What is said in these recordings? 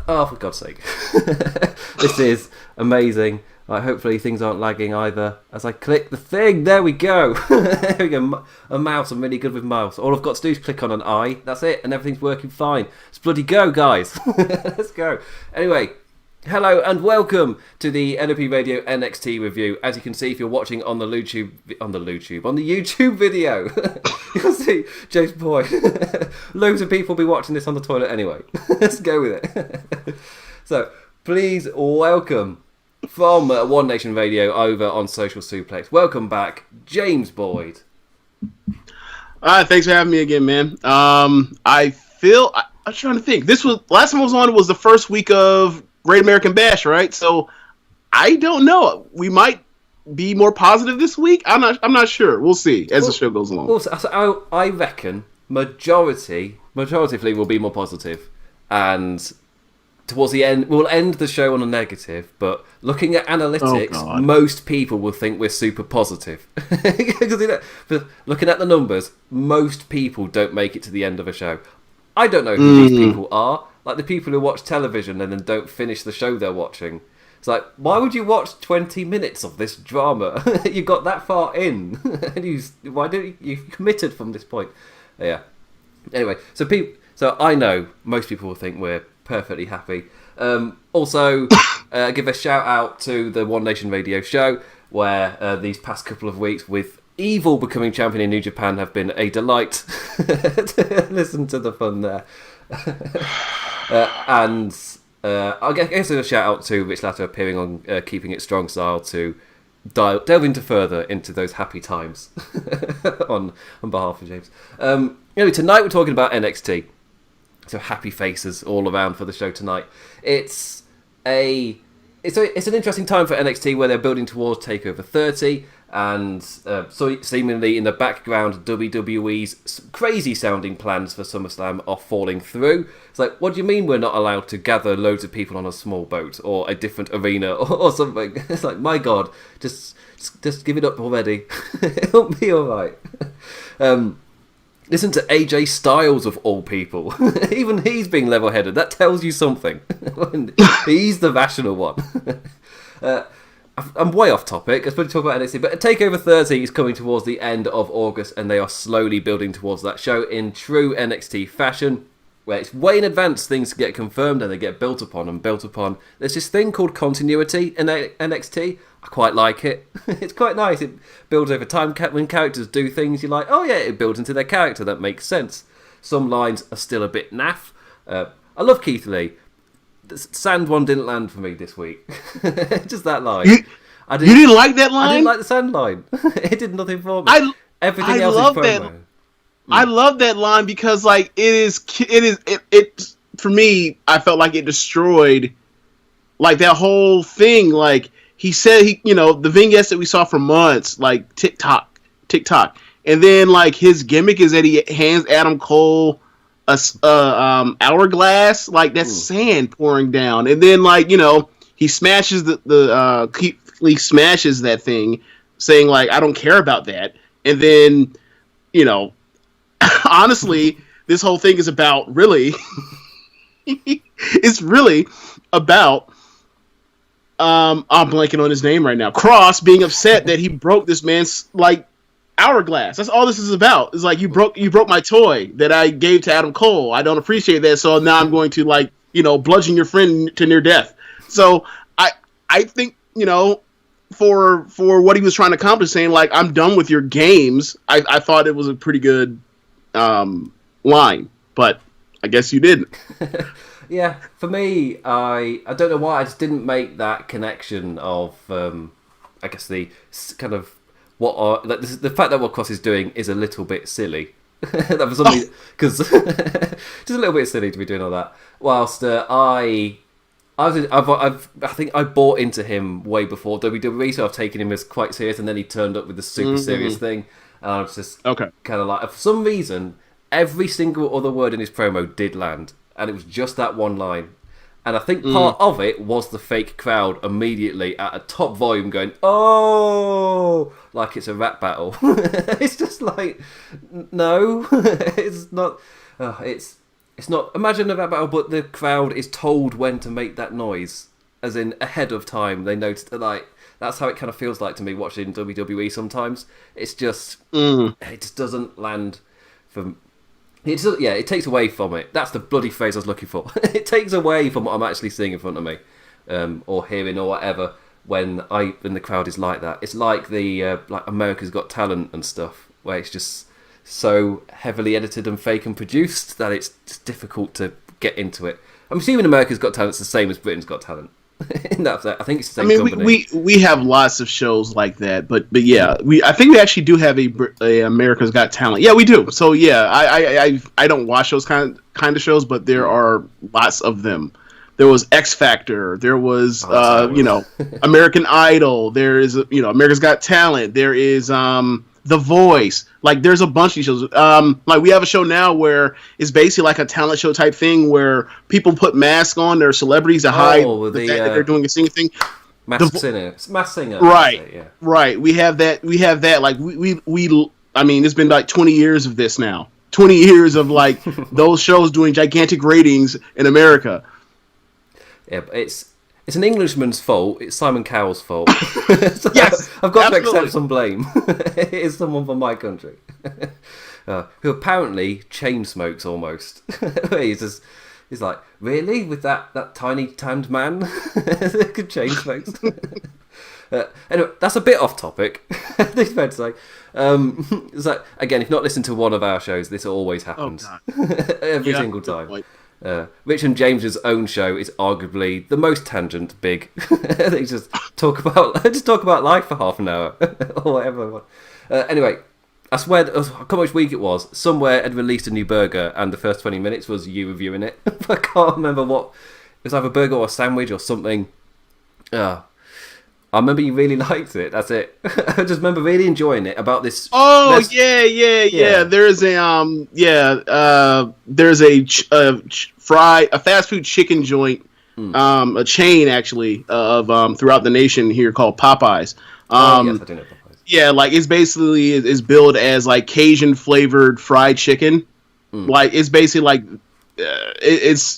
Oh, for God's sake. This is amazing. Hopefully things aren't lagging either. As I click the thing, there we go. There we go. A mouse, I'm really good with mouse. All I've got to do is click on an eye. That's it, and everything's working fine. Let's bloody go, guys. Let's go. Anyway, hello and welcome to the LOP Radio NXT review. As you can see, if you're watching on the YouTube video, you can see James Boyd. Loads of people will be watching this on the toilet anyway. Let's go with it. So, please welcome from One Nation Radio over on Social Suplex. Welcome back, James Boyd. Thanks for having me again, man. I'm trying to think. This was last time I was on. It was the first week of Great American Bash, right? So I don't know. We might be more positive this week. I'm not sure. We'll see as the show goes along. Also, I reckon majoritively will be more positive, and towards the end, we'll end the show on a negative, but looking at analytics, most people will think we're super positive. Because looking at the numbers, most people don't make it to the end of a show. I don't know who these people are. Like the people who watch television and then don't finish the show they're watching. It's like, why would you watch 20 minutes of this drama? You got that far in. And why don't you committed from this point? Yeah. Anyway, so I know most people will think we're perfectly happy. Also, give a shout out to the One Nation Radio show, where these past couple of weeks with Evil becoming champion in New Japan have been a delight. Listen to the fun there. And I guess a shout out to Rich Latter appearing on Keeping It Strong Style to delve into further into those happy times on behalf of James. Anyway, tonight we're talking about NXT. So happy faces all around for the show tonight. It's an interesting time for NXT where they're building towards TakeOver 30, and so seemingly in the background, WWE's crazy sounding plans for SummerSlam are falling through. It's like, what do you mean we're not allowed to gather loads of people on a small boat or a different arena or something? It's like, my God, just give it up already. It'll be all right. Listen to AJ Styles of all people. Even he's being level-headed. That tells you something. He's the rational one. I'm way off topic. I was supposed to talk about NXT, but TakeOver 30 is coming towards the end of August, and they are slowly building towards that show in true NXT fashion, where it's way in advance things get confirmed and they get built upon and built upon. There's this thing called continuity in NXT. I quite like it. It's quite nice. It builds over time. When characters do things, you're like, oh yeah, it builds into their character. That makes sense. Some lines are still a bit naff. I love Keith Lee. The sand one didn't land for me this week. Just that line. You didn't like that line? I didn't like the sand line. It did nothing for me. Everything else is promo. I love that line because, like, it for me, I felt like it destroyed, like, that whole thing. Like, he said, the vignettes that we saw for months, like, TikTok. And then, like, his gimmick is that he hands Adam Cole a hourglass, like, that's sand pouring down. And then, like, he smashes he smashes that thing, saying, like, I don't care about that. And then, honestly, this whole thing is about it's really about I'm blanking on his name right now. Cross being upset that he broke this man's, like, hourglass. That's all this is about. It's like, you broke my toy that I gave to Adam Cole. I don't appreciate that, so now I'm going to, like, bludgeon your friend to near death. So I think, for what he was trying to accomplish, saying, like, I'm done with your games, I thought it was a pretty good line, but I guess you didn't. Yeah, for me, I don't know why I just didn't make that connection of I guess the kind of the fact that what Cross is doing is a little bit silly. That was only because just a little bit silly to be doing all that. Whilst I think I bought into him way before WWE, so I've taken him as quite serious, and then he turned up with the super serious thing, and I was just kind of like, for some reason, every single other word in his promo did land, and it was just that one line. And I think part of it was the fake crowd immediately at a top volume going, oh, like it's a rap battle. It's just like, no, it's not. It's It's not. Imagine a rap battle, but the crowd is told when to make that noise, as in ahead of time. They notice like that's how it kind of feels like to me watching WWE. Sometimes it's just it just doesn't land from. It takes away from it. That's the bloody phrase I was looking for. It takes away from what I'm actually seeing in front of me, or hearing or whatever. When the crowd is like that, it's like the like America's Got Talent and stuff, where it's just so heavily edited and fake and produced that it's just difficult to get into it. I'm assuming America's Got Talent's the same as Britain's Got Talent. In that, I think it's the same company. we have lots of shows like that, but yeah, I think we actually do have a America's Got Talent. Yeah, we do. So yeah, I don't watch those kind of shows, but there are lots of them. There was X Factor. There was American Idol. There is America's Got Talent. There is The Voice. Like there's a bunch of shows. Like we have a show now where it's basically like a talent show type thing where people put masks on. They're celebrities to hide the fact that they're doing a singing thing. Masked Singer. Right. Yeah. Right. We have that. Like we. I mean, it's been like 20 years of this now. 20 years of like those shows doing gigantic ratings in America. Yeah, but it's an Englishman's fault. It's Simon Cowell's fault. So yes, I've got to accept some blame. It is someone from my country who apparently chain smokes almost. He's like, really, with that tiny tanned man could chain smokes. Anyway, that's a bit off topic. It's fair to say. It's like, again, if not listened to one of our shows, this always happens every single time. Rich and James's own show is arguably the most tangent big. They just talk about life for half an hour or whatever. Anyway, I swear, I can't remember which week it was. Somewhere had released a new burger, and the first 20 minutes was you reviewing it. I can't remember what. It was either a burger or a sandwich or something. I remember you really liked it. That's it. I just remember really enjoying it about this. Oh yeah. There's a fast food chicken joint, a chain actually of throughout the nation here called Popeyes. Yes, I do know Popeyes. Yeah, like it's basically is billed as like Cajun flavored fried chicken. Like it's basically like it's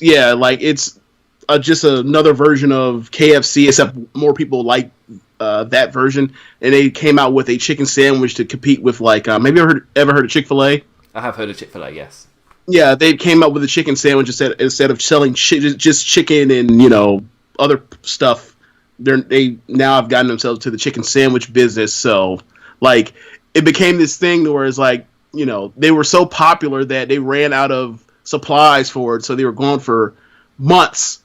just another version of KFC, except more people like that version. And they came out with a chicken sandwich to compete with, like, maybe you ever heard of Chick-fil-A? I have heard of Chick-fil-A, yes. Yeah, they came up with a chicken sandwich instead of selling just chicken and other stuff. They now have gotten themselves to the chicken sandwich business. So, like, it became this thing where it's like, they were so popular that they ran out of supplies for it, so they were gone for months.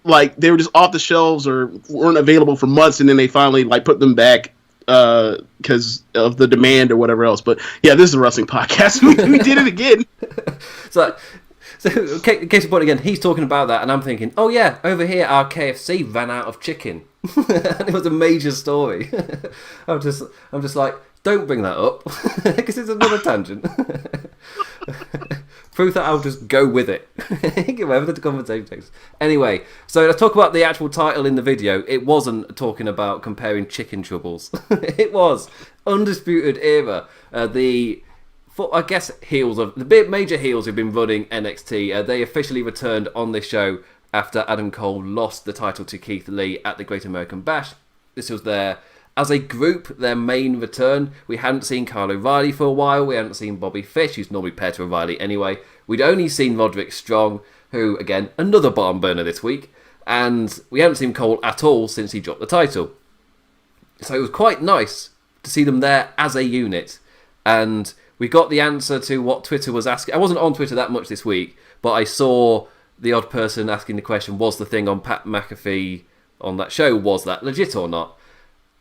Like they were just off the shelves or weren't available for months, and then they finally like put them back because of the demand or whatever else. But yeah, this is a wrestling podcast. We did it again. So case in point again, he's talking about that, and I'm thinking, oh yeah, over here our KFC ran out of chicken, and it was a major story. I'm just like, don't bring that up because it's another tangent. Proof that I'll just go with it. Wherever the conversation takes. Anyway, so let's talk about the actual title in the video. It wasn't talking about comparing chicken troubles. It was Undisputed Era. Heels of the big major heels who've been running NXT. They officially returned on this show after Adam Cole lost the title to Keith Lee at the Great American Bash. This was as a group, their main return. We hadn't seen Kyle O'Reilly for a while. We hadn't seen Bobby Fish, who's normally paired to O'Reilly anyway. We'd only seen Vodrick Strong, who, again, another barn burner this week. And we hadn't seen Cole at all since he dropped the title. So it was quite nice to see them there as a unit. And we got the answer to what Twitter was asking. I wasn't on Twitter that much this week, but I saw the odd person asking the question, was the thing on Pat McAfee on that show, was that legit or not?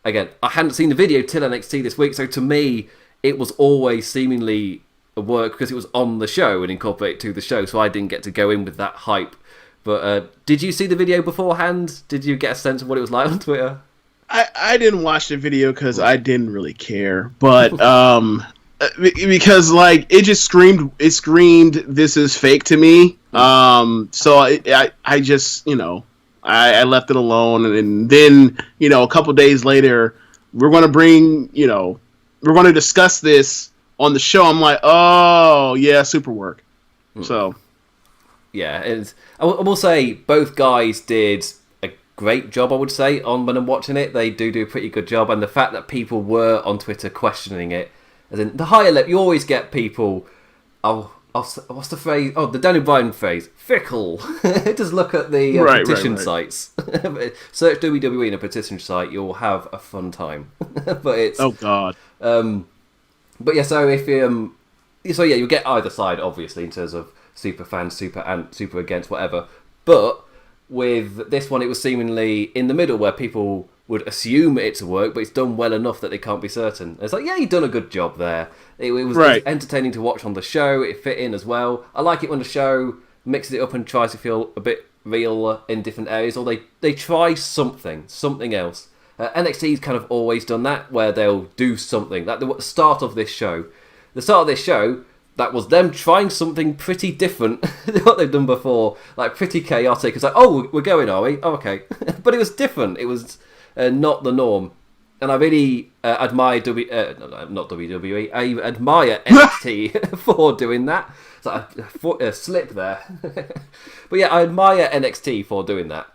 Again, I hadn't seen the video till NXT this week, so to me, it was always seemingly a work because it was on the show and incorporated to the show, so I didn't get to go in with that hype. But did you see the video beforehand? Did you get a sense of what it was like on Twitter? I didn't watch the video because I didn't really care, but because like it screamed this is fake to me. So I just I left it alone, and then a couple days later we're going to discuss this on the show. I'm like, oh yeah, super work. So, yeah, I will say both guys did a great job. I would say when I'm watching it, they do a pretty good job, and the fact that people were on Twitter questioning it, as in the higher level, you always get people. What's the phrase? Oh, the Daniel Bryan phrase. Fickle. Just look at the petition sites. Search WWE in a petition site. You'll have a fun time. But it's... Oh, God. But yeah, so if you'll get either side, obviously, in terms of super fans, super against, whatever. But with this one, it was seemingly in the middle where people would assume it's a work, but it's done well enough that they can't be certain. It's like, yeah, you've done a good job there. It was entertaining to watch on the show. It fit in as well. I like it when the show mixes it up and tries to feel a bit real in different areas, or they try something else. NXT's kind of always done that, where they'll do something. Like the start of this show, that was them trying something pretty different than what they've done before, like pretty chaotic. It's like, oh, we're going, are we? Oh, okay. But it was different. It was not the norm. And I really admire not WWE. I admire NXT for doing that. So a slip there. But yeah, I admire NXT for doing that.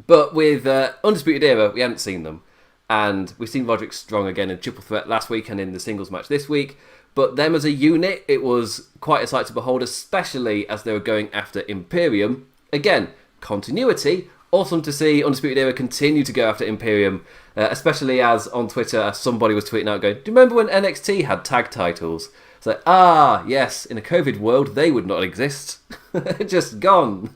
But with Undisputed Era, we hadn't seen them. And we've seen Vodrick Strong again in Triple Threat last week and in the singles match this week. But them as a unit, it was quite a sight to behold, especially as they were going after Imperium. Again, continuity. Awesome to see Undisputed Era continue to go after Imperium, especially as on Twitter somebody was tweeting out going, do you remember when NXT had tag titles? It's like, yes, in a COVID world, they would not exist. Just gone.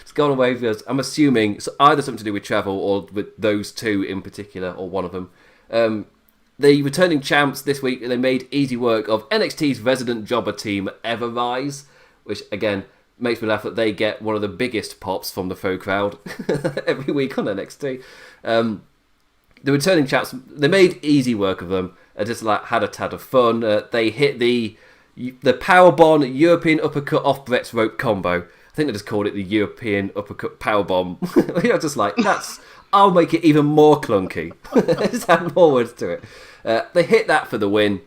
It's gone away. I'm assuming it's either something to do with travel or with those two in particular, or one of them. The returning champs this week, they made easy work of NXT's resident jobber team, Everrise, which, again, makes me laugh that they get one of the biggest pops from the faux crowd every week on NXT. The returning champs, they made easy work of them. Just had a tad of fun. They hit the Powerbomb European Uppercut off Brett's rope combo. I think they just called it the European Uppercut Powerbomb. You're just like, I'll make it even more clunky. Just add more words to it. They hit that for the win.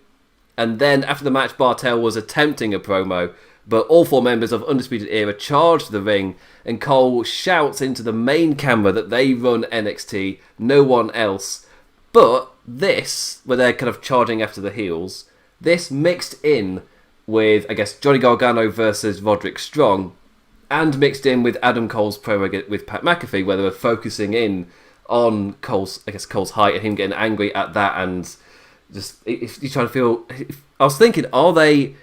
And then after the match, Bartel was attempting a promo, but all four members of Undisputed Era charged the ring, and Cole shouts into the main camera that they run NXT, no one else. But this, where they're kind of charging after the heels, this mixed in with, I guess, Johnny Gargano versus Vodrick Strong, and mixed in with Adam Cole's promo with Pat McAfee, where they were focusing in on Cole's height and him getting angry at that, and just if you're trying to feel, I was thinking, are they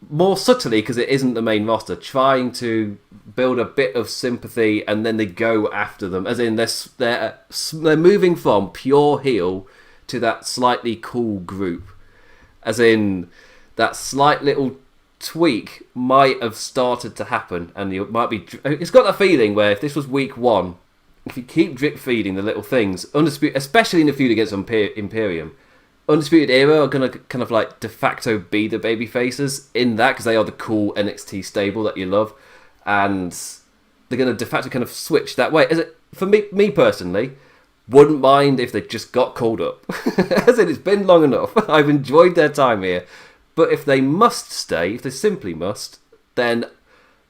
more subtly, because it isn't the main roster, trying to build a bit of sympathy, and then they go after them, as in they're moving from pure heel to that slightly cool group, as in that slight little tweak might have started to happen, and you might be. It's got that feeling where if this was week one, if you keep drip feeding the little things, especially in the feud against Imperium, Undisputed Era are going to kind of like de facto be the baby faces in that, because they are the cool NXT stable that you love, and they're going to de facto kind of switch that way. For me personally, wouldn't mind if they just got called up. As in, it's been long enough. I've enjoyed their time here. But if they must stay, if they simply must, then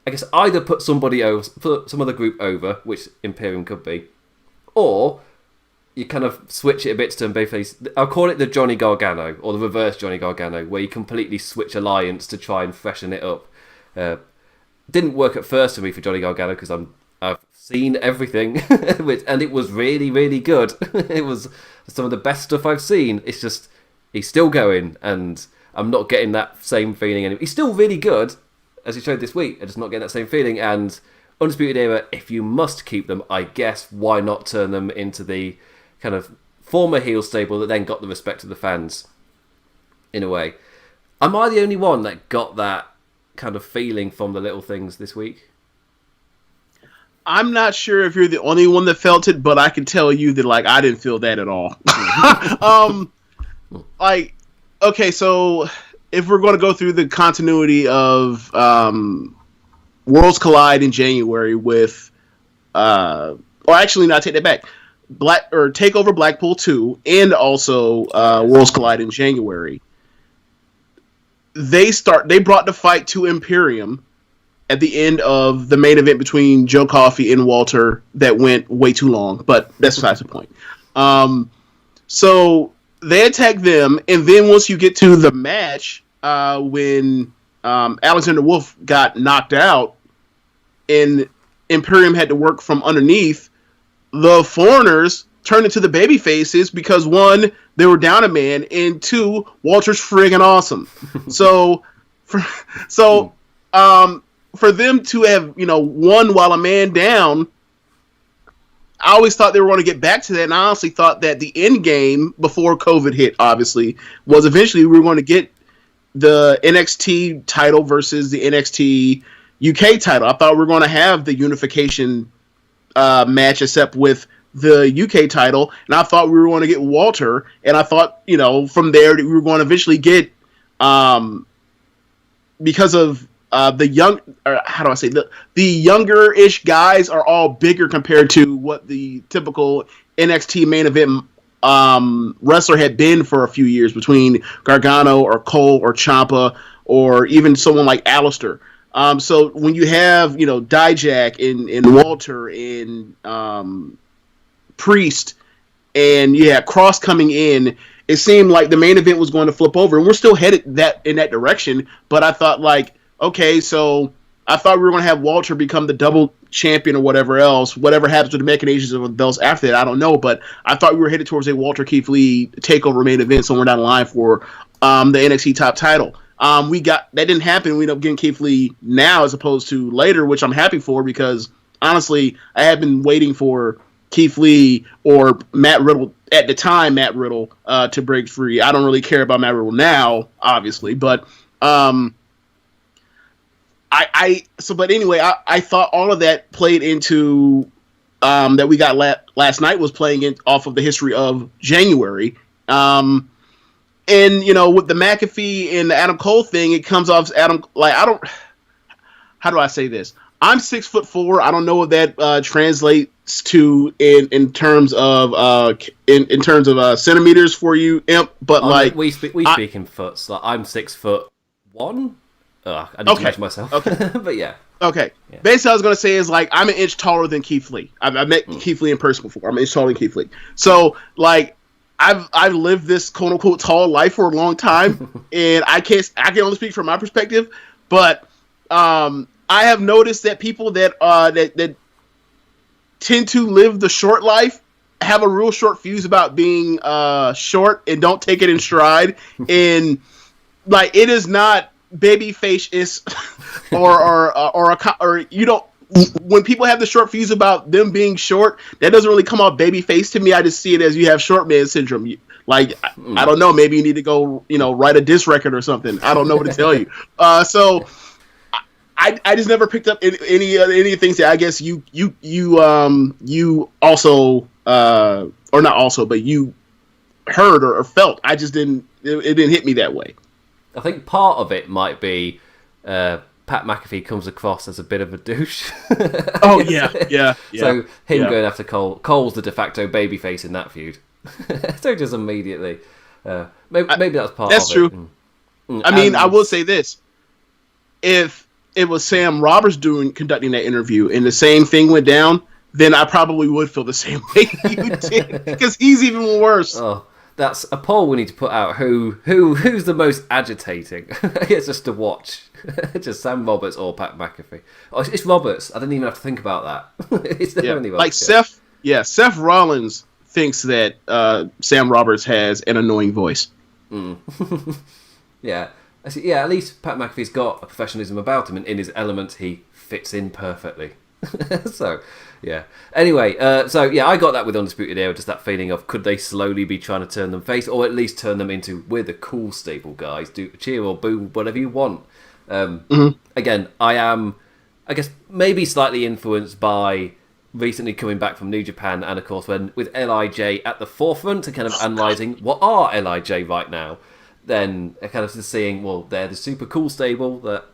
I guess either put somebody over, put some other group over, which Imperium could be, or you kind of switch it a bit to turn babyface. I'll call it the Johnny Gargano, or the reverse Johnny Gargano, where you completely switch alliance to try and freshen it up. Didn't work at first for me for Johnny Gargano, because I've seen everything, and it was really, really good. It was some of the best stuff I've seen. It's just, he's still going, and I'm not getting that same feeling anymore. He's still really good, as he showed this week. I'm just not getting that same feeling. And Undisputed Era, if you must keep them, I guess, why not turn them into the kind of former heel stable that then got the respect of the fans, in a way. Am I the only one that got that kind of feeling from the little things this week? I'm not sure if you're the only one that felt it, but I can tell you that, like, I didn't feel that at all. Okay, so if we're going to go through the continuity of Worlds Collide in January with, or actually, no, I take that back. Takeover Blackpool 2 and also Worlds Collide in January. They brought the fight to Imperium, at the end of the main event between Joe Coffey and Walter that went way too long, but that's besides the point. So they attack them, and then once you get to the match, when Alexander Wolf got knocked out and Imperium had to work from underneath, the foreigners turned into the baby faces because, one, they were down a man, and two, Walter's friggin' awesome. So for them to have, won while a man down, I always thought they were going to get back to that, and I honestly thought that the end game, before COVID hit, obviously, was eventually we were going to get the NXT title versus the NXT UK title. I thought we were going to have the unification match, except with the UK title, and I thought we were going to get Walter, and I thought, from there we were going to eventually get, because of the young, or how do I say, the younger-ish guys are all bigger compared to what the typical NXT main event wrestler had been for a few years, between Gargano or Cole or Ciampa or even someone like Alistair. So when you have, Dijak and Walter and Priest, and Cross coming in, it seemed like the main event was going to flip over, and we're still headed in that direction. But I thought, okay, so I thought we were going to have Walter become the double champion or whatever else. Whatever happens with the machinations of the belts after that, I don't know. But I thought we were headed towards a Walter Keith Lee takeover main event somewhere down the line for the NXT top title. That didn't happen. We ended up getting Keith Lee now as opposed to later, which I'm happy for, because honestly, I have been waiting for Keith Lee or Matt Riddle, at the time, to break free. I don't really care about Matt Riddle now, obviously, but but anyway, I thought all of that played into that we got last night was playing in off of the history of January. And with the McAfee and the Adam Cole thing, it comes off as Adam, how do I say this? I'm 6'4". I don't know what that translates to in terms of in terms of centimeters for you, Imp. But we speak in foots. I'm 6'1". I need to measure myself. Okay. But yeah. Okay. Yeah. Basically, I was going to say is I'm an inch taller than Keith Lee. I've met Keith Lee in person before. I'm an inch taller than Keith Lee. So I've lived this quote unquote tall life for a long time, and I can only speak from my perspective, but I have noticed that people that tend to live the short life have a real short fuse about being short and don't take it in stride, and it is not babyface is or you don't. When people have the short fuse about them being short, that doesn't really come off babyface to me. I just see it as you have short man syndrome. I don't know. Maybe you need to go, write a diss record or something. I don't know what to tell you. So I just never picked up any things that I guess you also or not also, but you heard or felt. I just didn't. It didn't hit me that way. I think part of it might be. Pat McAfee comes across as a bit of a douche. Oh, yeah. So going after Cole. Cole's the de facto babyface in that feud. So just immediately. Maybe that's part that's of it. That's true. I mean, I will say this. If it was Sam Roberts conducting that interview and the same thing went down, then I probably would feel the same way you did. Because he's even worse. Oh, that's a poll we need to put out. Who's the most agitating? I guess just to watch. Just Sam Roberts or Pat McAfee. Oh, it's Roberts. I didn't even have to think about that. It's definitely Roberts. Seth Rollins thinks that Sam Roberts has an annoying voice. Yeah. At least Pat McAfee's got a professionalism about him, and in his element, he fits in perfectly. So, yeah. Anyway, I got that with Undisputed Era, just that feeling of could they slowly be trying to turn them face, or at least turn them into, we're the cool stable guys, do cheer or boo, whatever you want. Again, I am, I guess, maybe slightly influenced by recently coming back from New Japan, and of course with LIJ at the forefront and kind of analysing what are LIJ right now, then kind of seeing, well, they're the super cool stable that,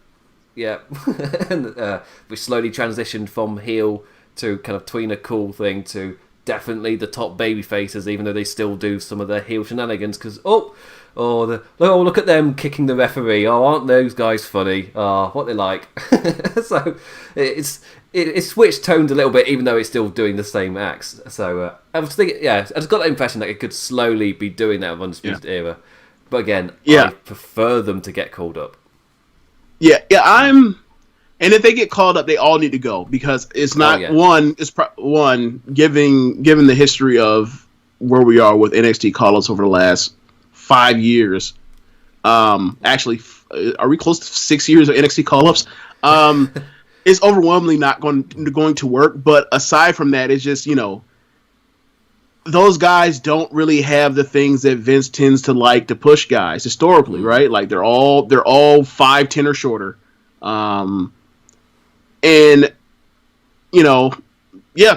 and we slowly transitioned from heel to kind of tweener cool thing to definitely the top baby faces, even though they still do some of their heel shenanigans. Because look at them kicking the referee. Oh, aren't those guys funny? Oh, what they like. So it switched tones a little bit, even though it's still doing the same acts. So I was thinking, I just got that impression that it could slowly be doing that with Undisputed Era. But again, I prefer them to get called up. And if they get called up, they all need to go, because it's not given the history of where we are with NXT call-ups over the last 5 years. Actually, are we close to 6 years of NXT call-ups? It's overwhelmingly not going to work. But aside from that, it's just, those guys don't really have the things that Vince tends to like to push guys historically, right? Like they're all 5'10" or shorter. And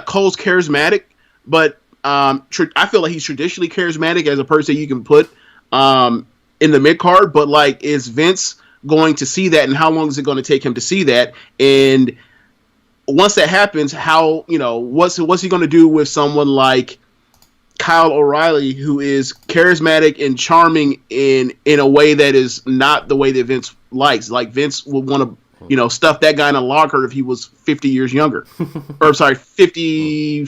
Cole's charismatic, but I feel like he's traditionally charismatic as a person you can put in the mid card. But like, is Vince going to see that, and how long is it going to take him to see that? And once that happens, how what's he going to do with someone like Kyle O'Reilly, who is charismatic and charming in a way that is not the way that Vince likes? Like, Vince would want to stuff that guy in a locker if he was 50 years younger. Or, sorry, 53,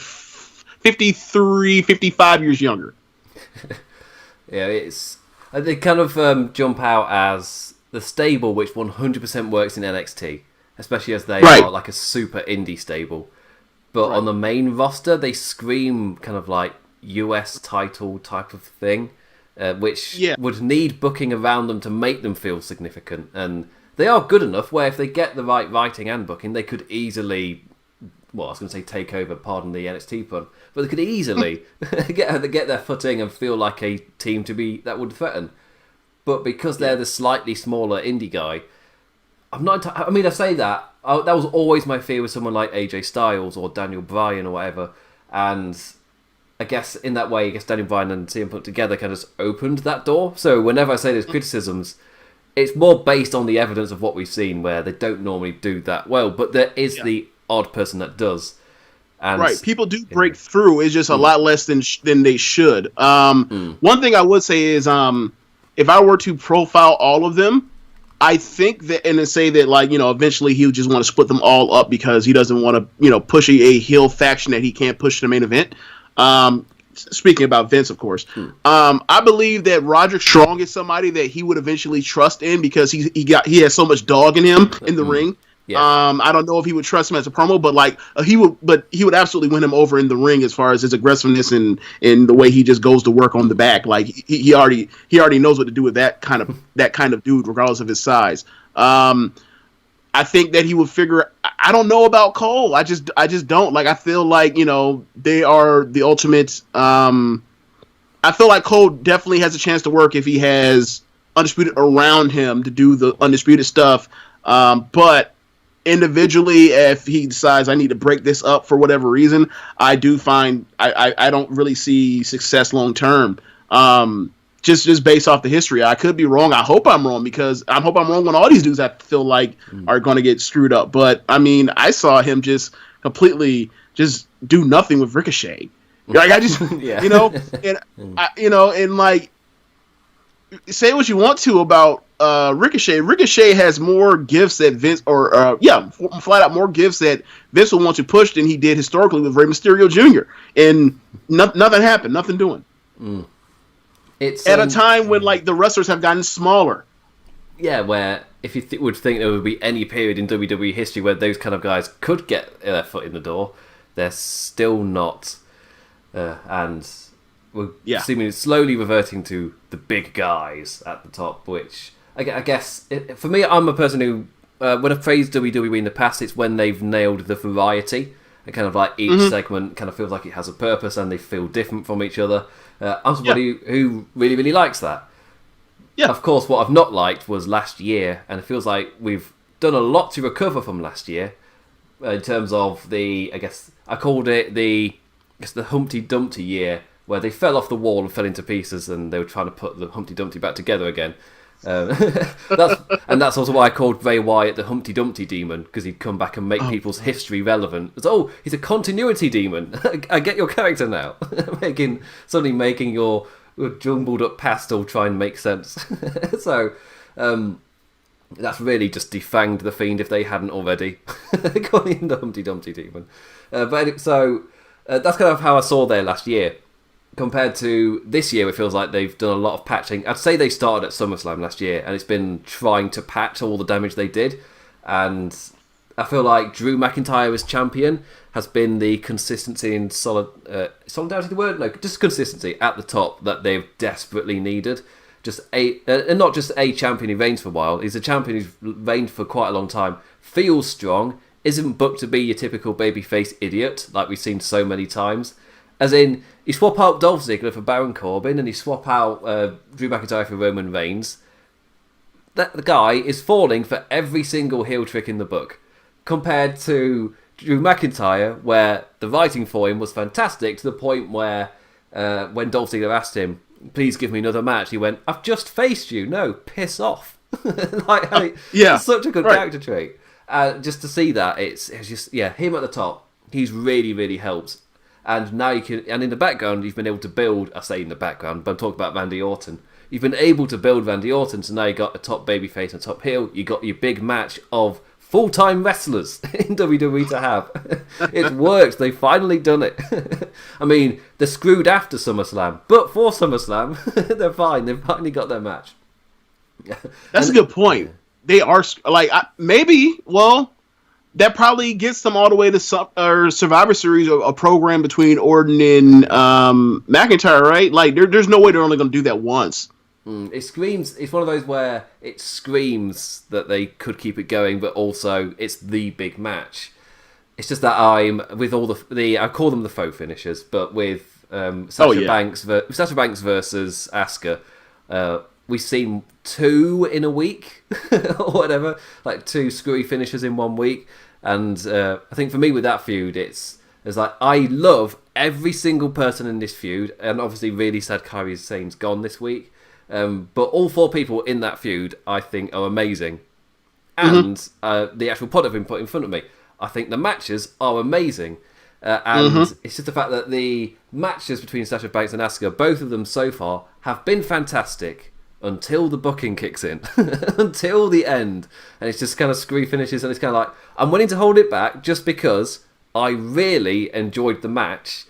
55 years younger. They kind of jump out as the stable which 100% works in NXT, especially as they are like a super indie stable. But on the main roster, they scream kind of like US title type of thing, which would need booking around them to make them feel significant. And they are good enough where if they get the right writing and booking, they could easily, take over, pardon the NXT pun, but they could easily get their footing and feel like a team that would threaten. But because they're the slightly smaller indie guy, I say that, that was always my fear with someone like AJ Styles or Daniel Bryan or whatever, and I guess in that way, Daniel Bryan and CM Punk together kind of just opened that door. So whenever I say there's criticisms, it's more based on the evidence of what we've seen, where they don't normally do that well, but there is the odd person that does. And people do break through. It's just a lot less than they should. One thing I would say is, if I were to profile all of them, I think that, and then say that, like, eventually he would just want to split them all up because he doesn't want to, push a heel faction that he can't push to the main event. Speaking about Vince, of course, I believe that Roderick Strong is somebody that he would eventually trust in, because he has so much dog in him in the ring. Yeah. I don't know if he would trust him as a promo, but he would absolutely win him over in the ring as far as his aggressiveness and the way he just goes to work on the back. Like he already knows what to do with that kind of dude, regardless of his size. I think that he would figure. I don't know about Cole. I just don't. Like, I feel like, they are the ultimate. I feel like Cole definitely has a chance to work if he has Undisputed around him to do the Undisputed stuff. But individually, if he decides I need to break this up for whatever reason, I do find I don't really see success long term. Just based off the history. I could be wrong. I hope I'm wrong, because I hope I'm wrong when all these dudes I feel like are going to get screwed up. But I mean, I saw him just completely just do nothing with Ricochet. Like, I just, and like, say what you want to about Ricochet. Ricochet has more gifts that Vince, flat out more gifts that Vince will want to push than he did historically with Rey Mysterio Jr. And nothing happened. Nothing doing. It's at a time when, like, the wrestlers have gotten smaller. Yeah, where if you would think there would be any period in WWE history where those kind of guys could get their foot in the door, they're still not. And we're seemingly slowly reverting to the big guys at the top, which I guess, for me, I'm a person who, when I've praised WWE in the past, it's when they've nailed the variety. And kind of like each segment kind of feels like it has a purpose and they feel different from each other. I'm somebody who really, really likes that. Yeah. Of course, what I've not liked was last year, and it feels like we've done a lot to recover from last year in terms of I called it the Humpty Dumpty year, where they fell off the wall and fell into pieces, and they were trying to put the Humpty Dumpty back together again. That's also why I called Bray Wyatt the Humpty Dumpty demon, because he'd come back and make people's history relevant. It's, he's a continuity demon. I get your character now. Suddenly making your jumbled up past all try and make sense. So that's really just defanged the Fiend if they hadn't already. Calling him the Humpty Dumpty demon. That's kind of how I saw there last year. Compared to this year, it feels like they've done a lot of patching. I'd say they started at SummerSlam last year, and it's been trying to patch all the damage they did. And I feel like Drew McIntyre as champion has been the consistency and solidarity, the word? No, just consistency at the top that they've desperately needed. And not just a champion who reigns for a while. He's a champion who's reigned for quite a long time, feels strong, isn't booked to be your typical babyface idiot like we've seen so many times. As in, you swap out Dolph Ziggler for Baron Corbin, and you swap out Drew McIntyre for Roman Reigns. The guy is falling for every single heel trick in the book. Compared to Drew McIntyre, where the writing for him was fantastic, to the point where when Dolph Ziggler asked him, please give me another match, he went, I've just faced you. No, piss off. It's such a good character trait. Just to see that, it's just, him at the top. He's really, really helped. And now you can, and in the background, you've been able to build, I say in the background, but I'm talking about Randy Orton. You've been able to build Randy Orton, so now you got a top babyface and a top heel. You got your big match of full-time wrestlers in WWE to have. It works. They've finally done it. I mean, they're screwed after SummerSlam, but for SummerSlam, they're fine. They've finally got their match. That's a good point. They are, that probably gets them all the way to Survivor Series, a program between Orton and McIntyre, right? Like, there's no way they're only going to do that once. It screams. It's one of those where it screams that they could keep it going, but also it's the big match. It's just that I'm with all the I call them the faux finishers, but with Sasha Banks versus Asuka, we've seen 2 in a week or whatever, like 2 screwy finishes in 1 week. And I think for me with that feud, it's like I love every single person in this feud, and obviously really sad Kairi Sane's gone this week. But all 4 people in that feud, I think, are amazing. And the actual product been put in front of me, I think the matches are amazing. And it's just the fact that the matches between Sasha Banks and Asuka, both of them so far, have been fantastic. Until the booking kicks in. Until the end. And it's just kind of screw finishes, and it's kind of like, I'm willing to hold it back just because I really enjoyed the match.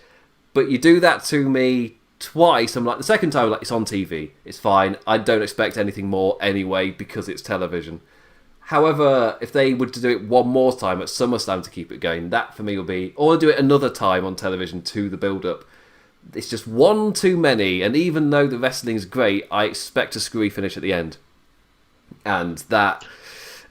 But you do that to me twice. I'm like, the second time, like, it's on TV. It's fine. I don't expect anything more anyway because it's television. However, if they were to do it one more time at SummerSlam to keep it going, that for me will be, or do it another time on television to the build-up. It's just one too many, and even though the wrestling's great, I expect a screwy finish at the end. And that,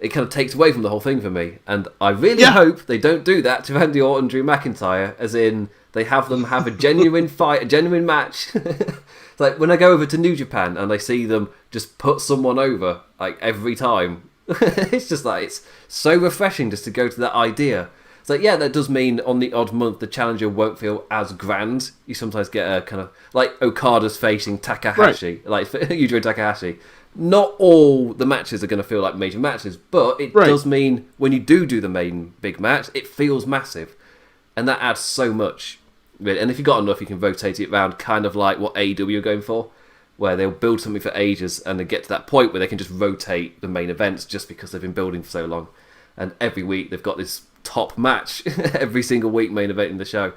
it kind of takes away from the whole thing for me. And I really hope they don't do that to Randy Orton and Drew McIntyre, as in, they have them have a genuine fight, a genuine match. It's like, when I go over to New Japan and I see them just put someone over, like, every time, it's just like, it's so refreshing just to go to that idea. It's like, that does mean on the odd month the challenger won't feel as grand. You sometimes get a kind of, like Okada's facing Takahashi, like Yujiro Takahashi. Not all the matches are going to feel like major matches, but it does mean when you do the main big match, it feels massive. And that adds so much. Really. And if you've got enough, you can rotate it around, kind of like what AEW are going for, where they'll build something for ages and then get to that point where they can just rotate the main events just because they've been building for so long. And every week they've got this top match every single week main event in the show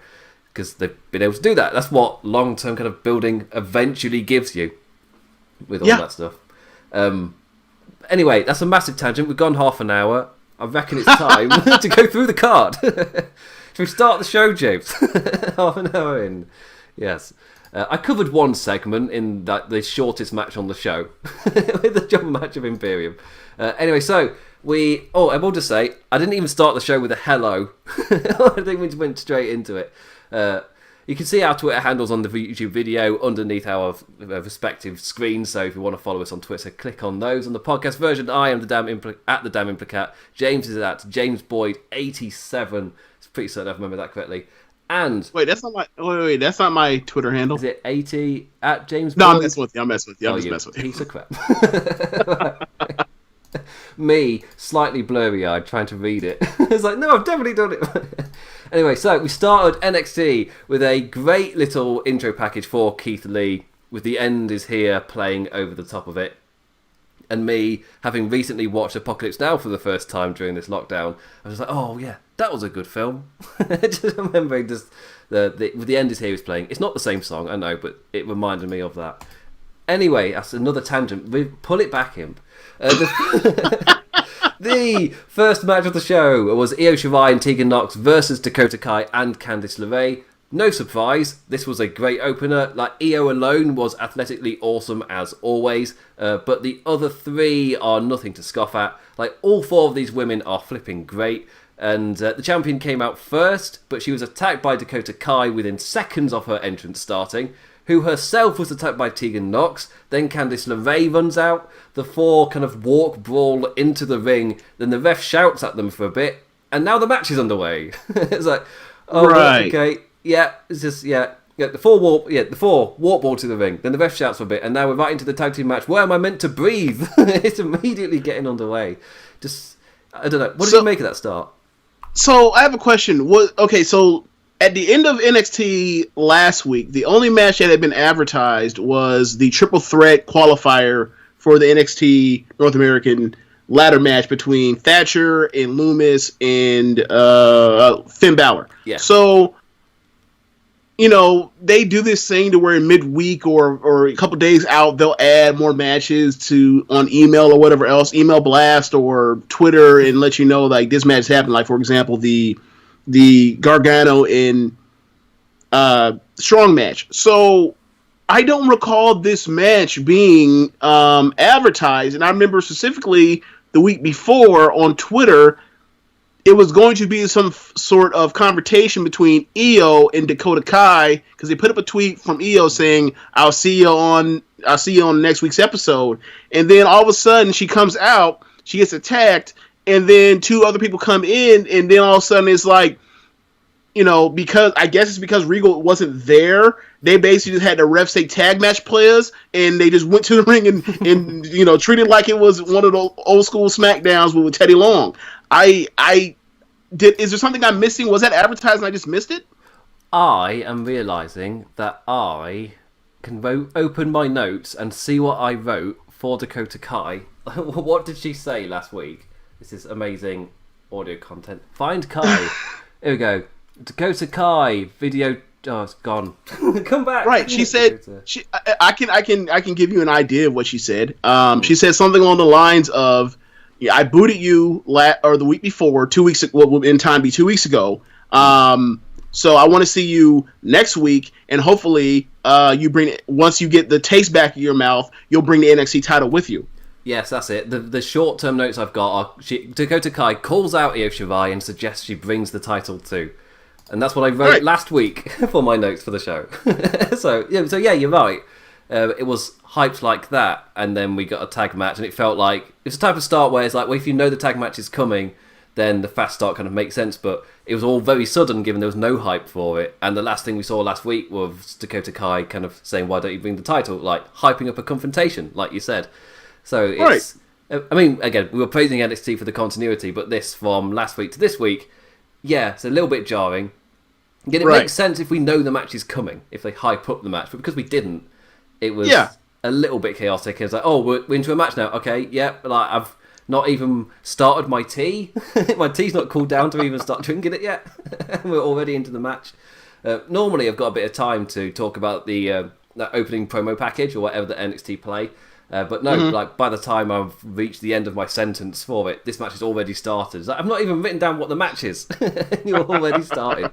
because they've been able to do that. That's what long-term kind of building eventually gives you with all that stuff. Anyway, that's a massive tangent. We've gone half an hour. I reckon it's time to go through the card. Should we start the show, James? Half an hour in. Yes. I covered one segment in the shortest match on the show with the jump match of Imperium. Anyway, so I will just say, I didn't even start the show with a hello. I think we just went straight into it. You can see our Twitter handles on the YouTube video underneath our respective screens, so if you want to follow us on Twitter, click on those. On the podcast version, I am at the Damn Implicat. James is at JamesBoyd87. It's pretty certain I've remembered that correctly. And wait, that's not my that's not my Twitter handle. Is it 80 at James? No, Boyd? I'm messing with you. I'm just messing with you. Piece of crap. Me, slightly blurry-eyed, trying to read it. It's like, no, I've definitely done it. Anyway, so we started NXT with a great little intro package for Keith Lee, with The End Is Here playing over the top of it. And me, having recently watched Apocalypse Now for the first time during this lockdown, I was like, oh yeah, that was a good film. Just remembering just the End Is Here was playing. It's not the same song, I know, but it reminded me of that. Anyway, that's another tangent. We pull it back, Imp. The first match of the show was Io Shirai and Tegan Nox versus Dakota Kai and Candice LeRae. No surprise, this was a great opener. Like, Io alone was athletically awesome as always, but the other three are nothing to scoff at. Like, all four of these women are flipping great. And the champion came out first, but she was attacked by Dakota Kai within seconds of her entrance starting, who herself was attacked by Tegan Nox. Then Candice LeRae runs out. The four kind of walk, brawl into the ring. Then the ref shouts at them for a bit, and now the match is underway. It's like, oh, right. Okay, yeah, it's just, yeah. The four walk ball to the ring. Then the ref shouts for a bit, and now we're right into the tag team match. Where am I meant to breathe? It's immediately getting underway. Just, I don't know. What did you make of that start? So I have a question. So at the end of NXT last week, the only match that had been advertised was the triple threat qualifier for the NXT North American ladder match between Thatcher and Lumis and Finn Balor. Yeah. So, you know, they do this thing to where midweek or a couple days out, they'll add more matches on email or whatever else, email blast or Twitter, and let you know, like, this match happened. Like, for example, the Gargano and Strong match. So I don't recall this match being advertised, and I remember specifically the week before on Twitter, it was going to be some sort of confrontation between Io and Dakota Kai, because they put up a tweet from Io saying, I'll see you on next week's episode. And then all of a sudden she comes out, she gets attacked, and then two other people come in, and then all of a sudden it's like, you know, because I guess it's because Regal wasn't there, they basically just had the refs say tag match players, and they just went to the ring and you know, treated like it was one of the old school SmackDowns with Teddy Long. Is there something I'm missing? Was that advertised and I just missed it? I am realising that I can open my notes and see what I wrote for Dakota Kai. What did she say last week? This is amazing audio content. Find Kai. Here we go. Dakota Kai video. Oh, it's gone. Come back. Right. She said. I can give you an idea of what she said. She said something along the lines of, "Yeah, I booted you the week before, 2 weeks. What will in time be 2 weeks ago. So I want to see you next week, and hopefully, you bring it once you get the taste back in your mouth, you'll bring the NXT title with you." Yes, that's it. The short-term notes I've got are Dakota Kai calls out Io Shirai and suggests she brings the title too. And that's what I wrote last week for my notes for the show. So yeah, you're right. It was hyped like that, and then we got a tag match, and it felt like it's a type of start where it's like, well, if you know the tag match is coming, then the fast start kind of makes sense. But it was all very sudden, given there was no hype for it. And the last thing we saw last week was Dakota Kai kind of saying, "Why don't you bring the title?" Like hyping up a confrontation, like you said. So it's. Right. I mean, again, we were praising NXT for the continuity, but this from last week to this week, yeah, it's a little bit jarring. Again, it makes sense if we know the match is coming, if they hype up the match, but because we didn't, it was a little bit chaotic. It's like, oh, we're into a match now. Okay, yeah, like I've not even started my tea. My tea's not cooled down to even start drinking it yet. We're already into the match. Normally, I've got a bit of time to talk about the that opening promo package or whatever the NXT play. But no, like by the time I've reached the end of my sentence for it, this match has already started. It's like, I've not even written down what the match is. You're already started.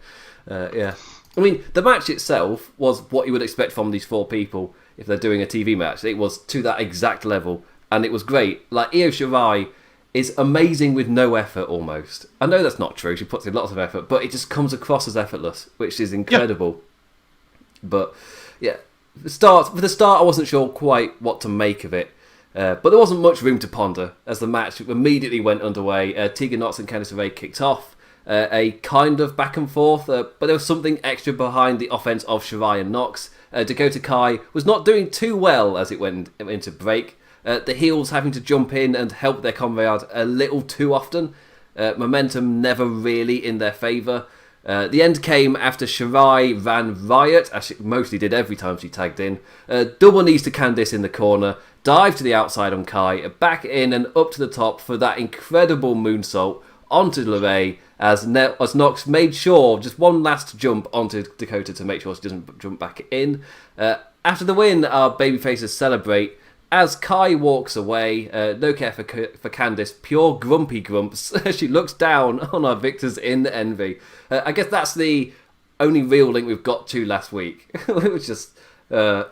Yeah. I mean, the match itself was what you would expect from these four people if they're doing a TV match. It was to that exact level, and it was great. Like, Io Shirai is amazing with no effort, almost. I know that's not true. She puts in lots of effort, but it just comes across as effortless, which is incredible. Yeah. But, yeah. For the start, I wasn't sure quite what to make of it. But there wasn't much room to ponder as the match immediately went underway. Tegan Nox and Candice LeRae kicked off. a kind of back and forth, but there was something extra behind the offense of Shirai and Nox. Dakota Kai was not doing too well as it went into break. The heels having to jump in and help their comrade a little too often. Momentum never really in their favour. The end came after Shirai ran riot, as she mostly did every time she tagged in. Double knees to Candice in the corner, dive to the outside on Kai, back in and up to the top for that incredible moonsault onto LeRae as Nox made sure just one last jump onto Dakota to make sure she doesn't jump back in. After the win, our babyfaces celebrate as Kai walks away. No care for Candice, pure grumpy grumps. She looks down on our victors in envy. I guess that's the only real link we've got to last week. It was just her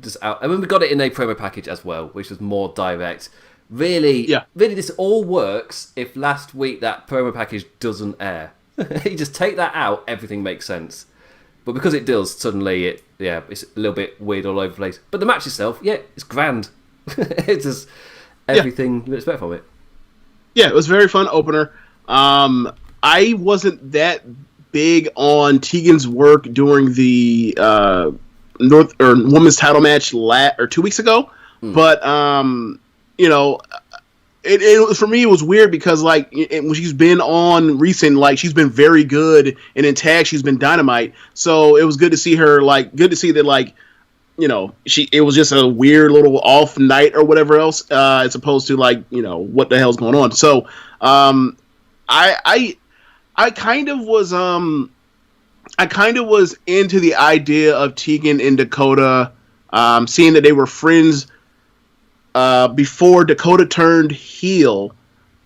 just out. I mean, we got it in a promo package as well, which was more direct. Really, this all works if last week that promo package doesn't air. You just take that out, everything makes sense. But because it does, suddenly it's a little bit weird all over the place. But the match itself, it's grand. It's just everything you expect from it. Yeah, it was a very fun opener. I wasn't that big on Tegan's work during the women's title match 2 weeks ago, but it for me it was weird because when she's been on recent, she's been very good, and in tag she's been dynamite. So it was good to see her, good to see that it was just a weird little off night or whatever else, as opposed to what the hell's going on. So I kind of was into the idea of Tegan and Dakota, seeing that they were friends before Dakota turned heel,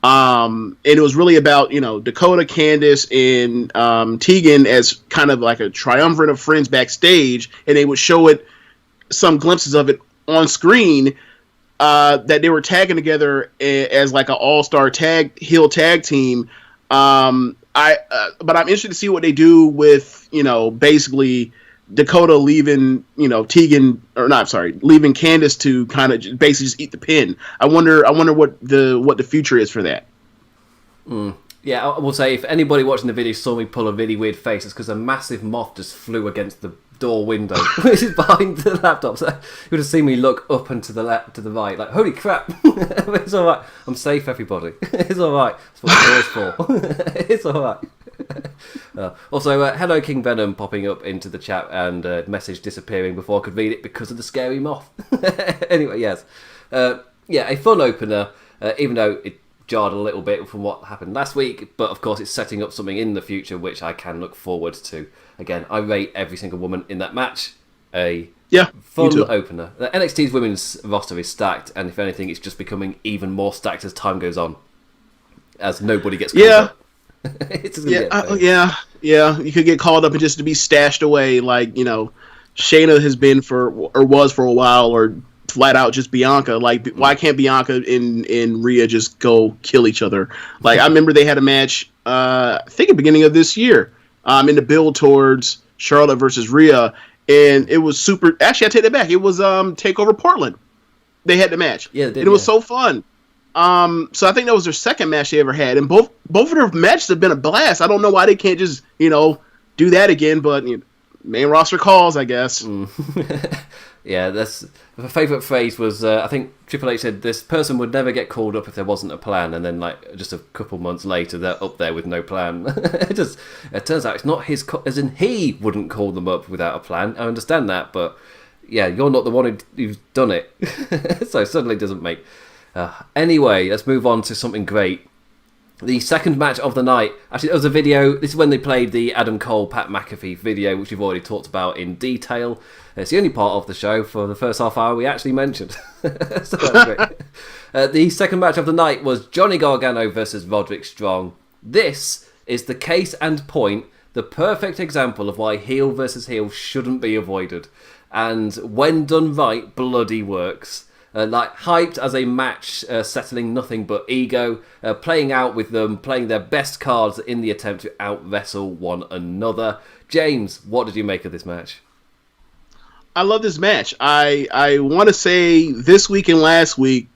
and it was really about Dakota, Candice, and Tegan as kind of like a triumvirate of friends backstage, and they would show it, some glimpses of it on screen, that they were tagging together as like an all-star heel tag team. But I'm interested to see what they do with basically Dakota leaving leaving Candice to kind of basically just eat the pin. I wonder what the future is for that. Yeah, I will say, if anybody watching the video saw me pull a really weird face, it's because a massive moth just flew against the door window, which is behind the laptop. So you would have seen me look up and to the left, to the right, like, holy crap. It's all right. I'm safe, everybody. It's all right. That's what the door's for. It's all right. Also, hello King Venom popping up into the chat, and message disappearing before I could read it because of the scary moth. Anyway, yes. A fun opener, even though it jarred a little bit from what happened last week, but of course it's setting up something in the future which I can look forward to. Again, I rate every single woman in that match a fun opener. NXT's women's roster is stacked, and if anything, it's just becoming even more stacked as time goes on, as nobody gets called up. You could get called up and just to be stashed away, Shayna has been was for a while, or flat out just Bianca. Why can't Bianca and Rhea just go kill each other? I remember they had a match, I think at the beginning of this year, in the build towards Charlotte versus Rhea, and it was super. Actually, I take that back. It was TakeOver Portland. They had the match. Yeah, they did, and it was so fun. So I think that was their second match they ever had, and both of their matches have been a blast. I don't know why they can't just do that again, but main roster calls, I guess. Yeah, that's my favourite phrase was, I think Triple H said, this person would never get called up if there wasn't a plan, and then just a couple months later they're up there with no plan. It turns out it's not his as in he wouldn't call them up without a plan. I understand that, but yeah, you're not the one who's done it. So suddenly it doesn't make... Anyway, let's move on to something great. The second match of the night. Actually, there was a video. This is when they played the Adam Cole, Pat McAfee video, which we've already talked about in detail. It's the only part of the show for the first half hour we actually mentioned. So that was great. The second match of the night was Johnny Gargano versus Vodrick Strong. This is the case and point, the perfect example of why heel versus heel shouldn't be avoided. And when done right, bloody works. Hyped as a match, settling nothing but ego, playing out with them, playing their best cards in the attempt to out-wrestle one another. James, what did you make of this match? I love this match. I want to say this week and last week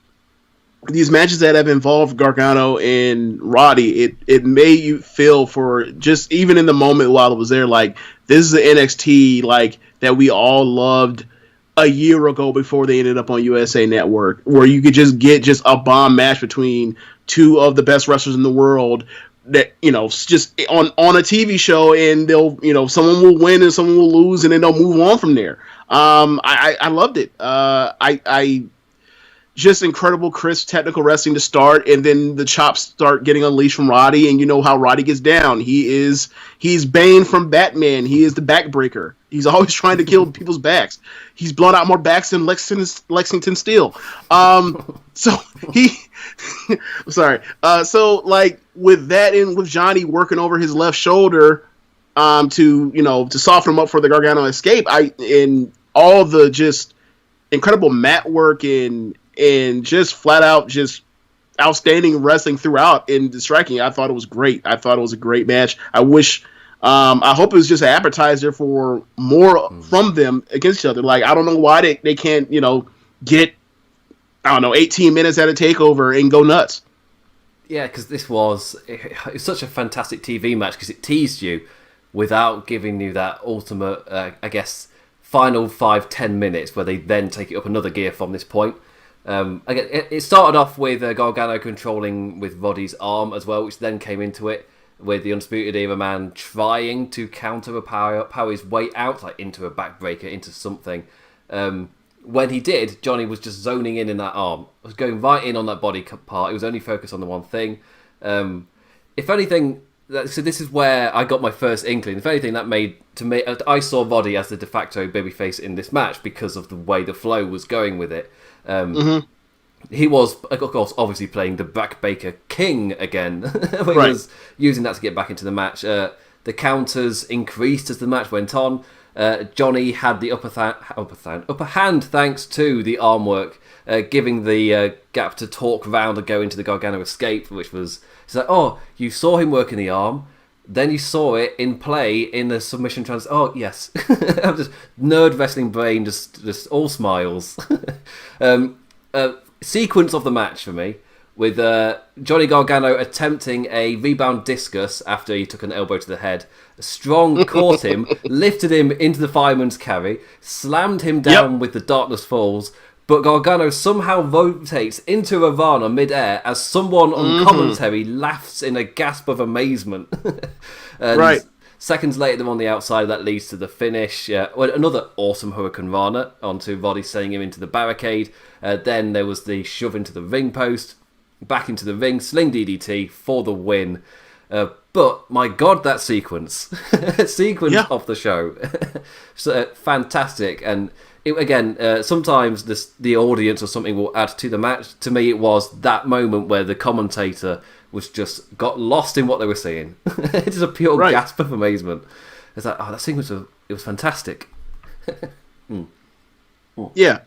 these matches that have involved Gargano and Roddy, it made you feel for just even in the moment while it was there, like this is the NXT like that we all loved a year ago before they ended up on USA Network, where you could just get just a bomb match between two of the best wrestlers in the world that, you know, just on a TV show, and they'll, you know, someone will win and someone will lose and then they'll move on from there. I loved it. I just incredible, crisp, technical wrestling to start, and then the chops start getting unleashed from Roddy, and you know how Roddy gets down. He's Bane from Batman. He is the backbreaker. He's always trying to kill people's backs. He's blown out more backs than Lexington Steel. So he, sorry. So like with that, and with Johnny working over his left shoulder, to soften him up for the Gargano escape, and all the just incredible mat work and just flat out just outstanding wrestling throughout and the striking. I thought it was great. I thought it was a great match. I hope it was just an appetizer for more from them against each other. Like, I don't know why they can't, get, 18 minutes at a takeover and go nuts. Yeah, because this was such a fantastic TV match because it teased you without giving you that ultimate, final 5-10 minutes where they then take it up another gear from this point. Again, it started off with Gargano controlling with Roddy's arm as well, which then came into it with the Undisputed Era man trying to counter power his way out, like into a backbreaker, into something. When he did, Johnny was just zoning in that arm. Was going right in on that body part. He was only focused on the one thing. If anything, so this is where I got my first inkling. If anything, that made to me, I saw Roddy as the de facto babyface in this match because of the way the flow was going with it. He was, of course, obviously playing the Backbreaker King again. He was using that to get back into the match. The counters increased as the match went on. Johnny had the upper hand thanks to the arm work, giving the gap to talk round and go into the Gargano escape, which was, it's like, oh, you saw him working the arm, then you saw it in play in the submission trans. Oh yes, I'm just nerd wrestling brain, just all smiles. Sequence of the match for me with Johnny Gargano attempting a rebound discus after he took an elbow to the head. Strong caught him, lifted him into the fireman's carry, slammed him down with the Darkness Falls. But Gargano somehow rotates into Ravana mid-air as someone on commentary laughs in a gasp of amazement. And seconds later, they're on the outside. That leads to the finish. Another awesome Hurricane Rana onto Roddy, sending him into the barricade. Then there was the shove into the ring post. Back into the ring. Sling DDT for the win. But, my God, that sequence. Of the show. So, fantastic. And sometimes the audience or something will add to the match. To me, it was that moment where the commentator was just got lost in what they were seeing. It's a pure gasp of amazement. It's like, that sequence it was fantastic. Yeah.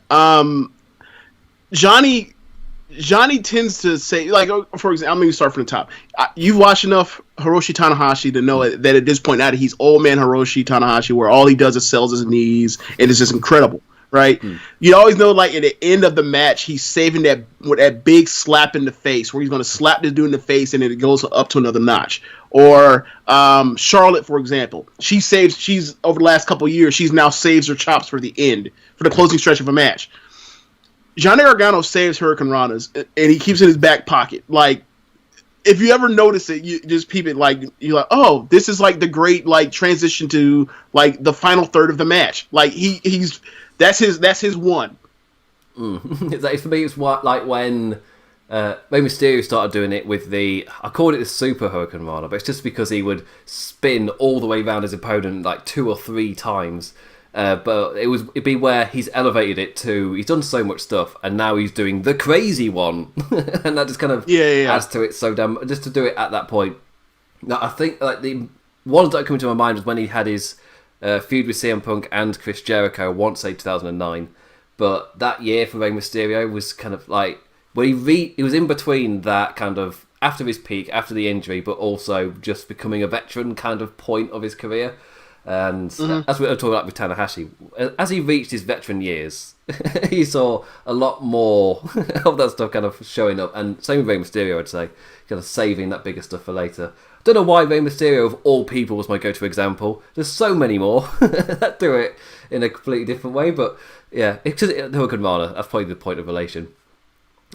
Johnny tends to say, like, for example, I'm going to start from the top. You've watched enough Hiroshi Tanahashi to know that at this point now that he's old man Hiroshi Tanahashi, where all he does is sells his knees, and it's just incredible, right? You always know, like, at the end of the match, he's saving that with that big slap in the face, where he's going to slap this dude in the face, and then it goes up to another notch. Or Charlotte, for example, she's over the last couple of years, she's now saves her chops for the end, for the closing stretch of a match. Johnny Gargano saves Hurricane Ranas, and he keeps it in his back pocket. Like, if you ever notice it, you just peep it. Like, you're like, oh, this is like the great like transition to like the final third of the match. Like that's his one. It's like, for me, it's like when Mysterio started doing it with I called it the Super Hurricane Rana, but it's just because he would spin all the way around his opponent like 2 or 3 times. But it'd be where he's elevated it to, he's done so much stuff, and now he's doing the crazy one. And that just kind of adds to it so damn, just to do it at that point. Now, I think like the ones that come into my mind was when he had his feud with CM Punk and Chris Jericho, I want to say 2009. But that year for Rey Mysterio was kind of like, where he was in between that kind of, after his peak, after the injury, but also just becoming a veteran kind of point of his career. And as we were talking about with Tanahashi, as he reached his veteran years, he saw a lot more of that stuff kind of showing up. And same with Rey Mysterio, I'd say, kind of saving that bigger stuff for later. Don't know why Rey Mysterio, of all people, was my go-to example. There's so many more that do it in a completely different way. But yeah, it's just Hook and Rana. That's probably the point of relation.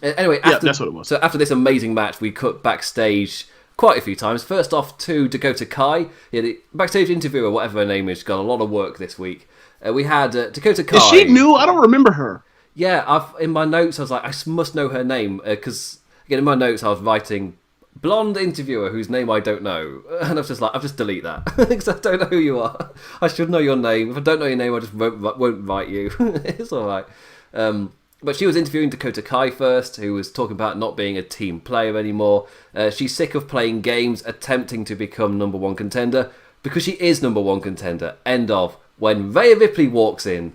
Anyway, that's what it was. So after this amazing match, we cut backstage quite a few times. First off to Dakota Kai. Yeah, the backstage interviewer, whatever her name is, got a lot of work this week. We had Dakota Kai. Is she new? I don't remember her. Yeah, in my notes I was like, I must know her name, because again in my notes I was writing blonde interviewer whose name I don't know, and I was just like, I'll just delete that because I don't know who you are. I should know your name. If I don't know your name, I just won't write you. It's all right. But she was interviewing Dakota Kai first, who was talking about not being a team player anymore. She's sick of playing games, attempting to become number one contender, because she is number one contender. End of. When Rhea Ripley walks in,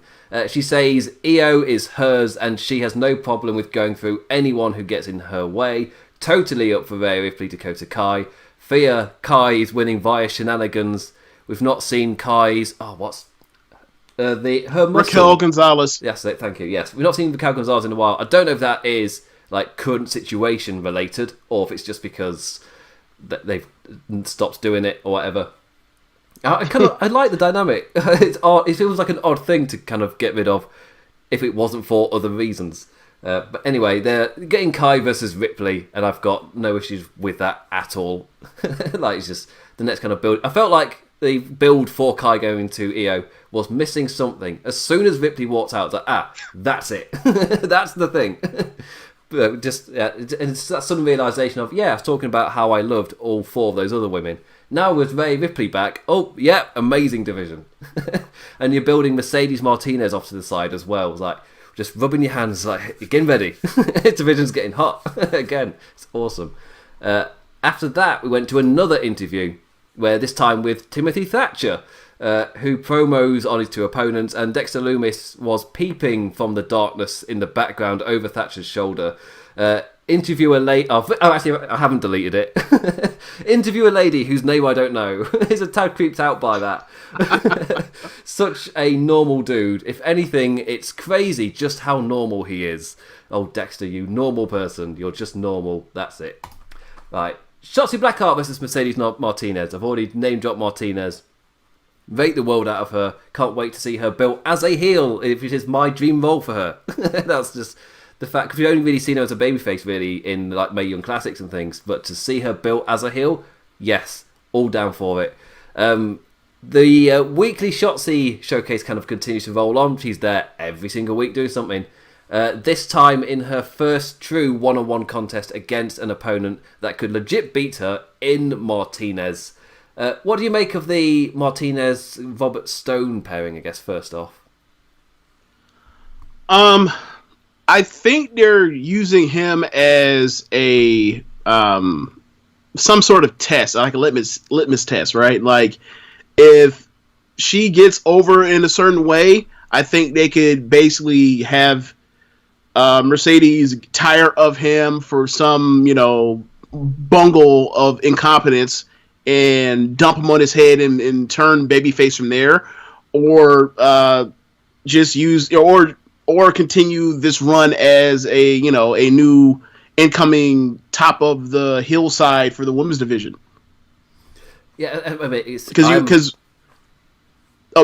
she says Io is hers, and she has no problem with going through anyone who gets in her way. Totally up for Rhea Ripley, Dakota Kai. Fear Kai is winning via shenanigans. We've not seen Kai's... her muscle. Raquel Gonzalez. Yes, thank you. Yes, we've not seen Raquel Gonzalez in a while. I don't know if that is like current situation related, or if it's just because they've stopped doing it or whatever. I like the dynamic. It's odd. It feels like an odd thing to kind of get rid of if it wasn't for other reasons. But anyway, they're getting Kai versus Ripley, and I've got no issues with that at all. Like, it's just the next kind of build. I felt like the build for Kai going to Io was missing something. As soon as Ripley walked out, it's like, that's it. That's the thing. But it's that sudden realisation of, I was talking about how I loved all four of those other women. Now with Rhea Ripley back, amazing division. And you're building Mercedes Martinez off to the side as well. It's like, just rubbing your hands, like, you're getting ready. Division's getting hot. Again, it's awesome. After that, we went to another interview, where this time with Timothy Thatcher, who promos on his two opponents, and Dexter Lumis was peeping from the darkness in the background over Thatcher's shoulder. Interview a lady... actually, I haven't deleted it. Interview a lady whose name I don't know. He's a tad creeped out by that. Such a normal dude. If anything, it's crazy just how normal he is. Oh, Dexter, you normal person. You're just normal. That's it. Right. Shotzi Blackheart versus Mercedes Martinez. I've already name-dropped Martinez. Rate the world out of her. Can't wait to see her built as a heel, if it is my dream role for her. That's just... the fact, because we've only really seen her as a babyface, really, in like Mae Young Classics and things, but to see her built as a heel, yes, all down for it. The weekly Shotzi showcase kind of continues to roll on. She's there every single week doing something. This time in her first true one-on-one contest against an opponent that could legit beat her in Martinez. What do you make of the Martinez-Robert Stone pairing, I guess, first off? I think they're using him as a some sort of test, like a litmus test, right? Like, if she gets over in a certain way, I think they could basically have Mercedes tire of him for some, bungle of incompetence and dump him on his head and turn babyface from there, or just use or continue this run as a new incoming top of the hillside for the women's division. Yeah, I mean,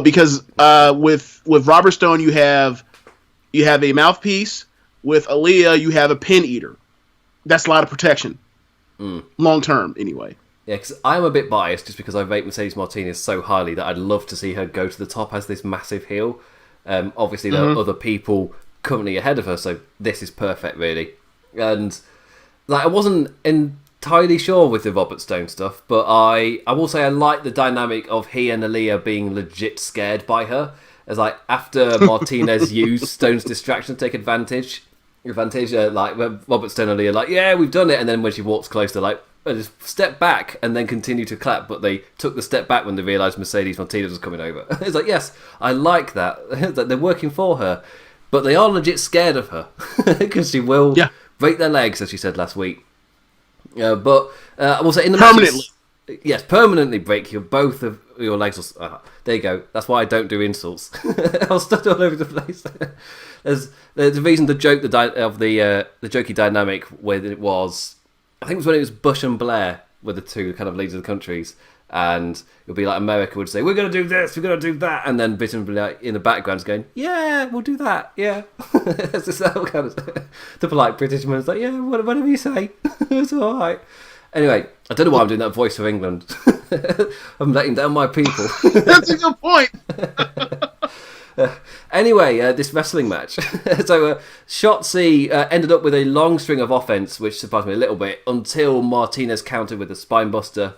because with Robert Stone you have a mouthpiece. With Aaliyah you have a pin eater. That's a lot of protection, long term anyway. Yeah, because I'm a bit biased just because I rate Mercedes Martinez so highly that I'd love to see her go to the top as this massive heel. Obviously, there are other people currently ahead of her, so this is perfect, really. And I wasn't entirely sure with the Robert Stone stuff, but I will say I like the dynamic of he and Aaliyah being legit scared by her. As after Martinez used Stone's distraction to take advantage, when Robert Stone and Aaliyah we've done it, and then when she walks close, they're just step back and then continue to clap, but they took the step back when they realised Mercedes Martinez was coming over. It's yes, I like that. They're working for her, but they are legit scared of her because she will break their legs, as she said last week. But I will say in the permanently, permanently break both of your legs will... there you go. That's why I don't do insults. I'll stutter all over the place. There's the reason the joke the jokey dynamic with it was... I think it was when it was Bush and Blair were the two kind of leaders of the countries, and it would be like America would say, we're going to do this, we're going to do that, and then Britain would be like in the background going, yeah, we'll do that, yeah. It's just that kind of... The polite British man's like, yeah, whatever you say, it's all right. Anyway, I don't know why I'm doing that voice for England. I'm letting down my people. That's a good point. Anyway, this wrestling match. So Shotzi ended up with a long string of offense, which surprised me a little bit, until Martinez countered with a spinebuster.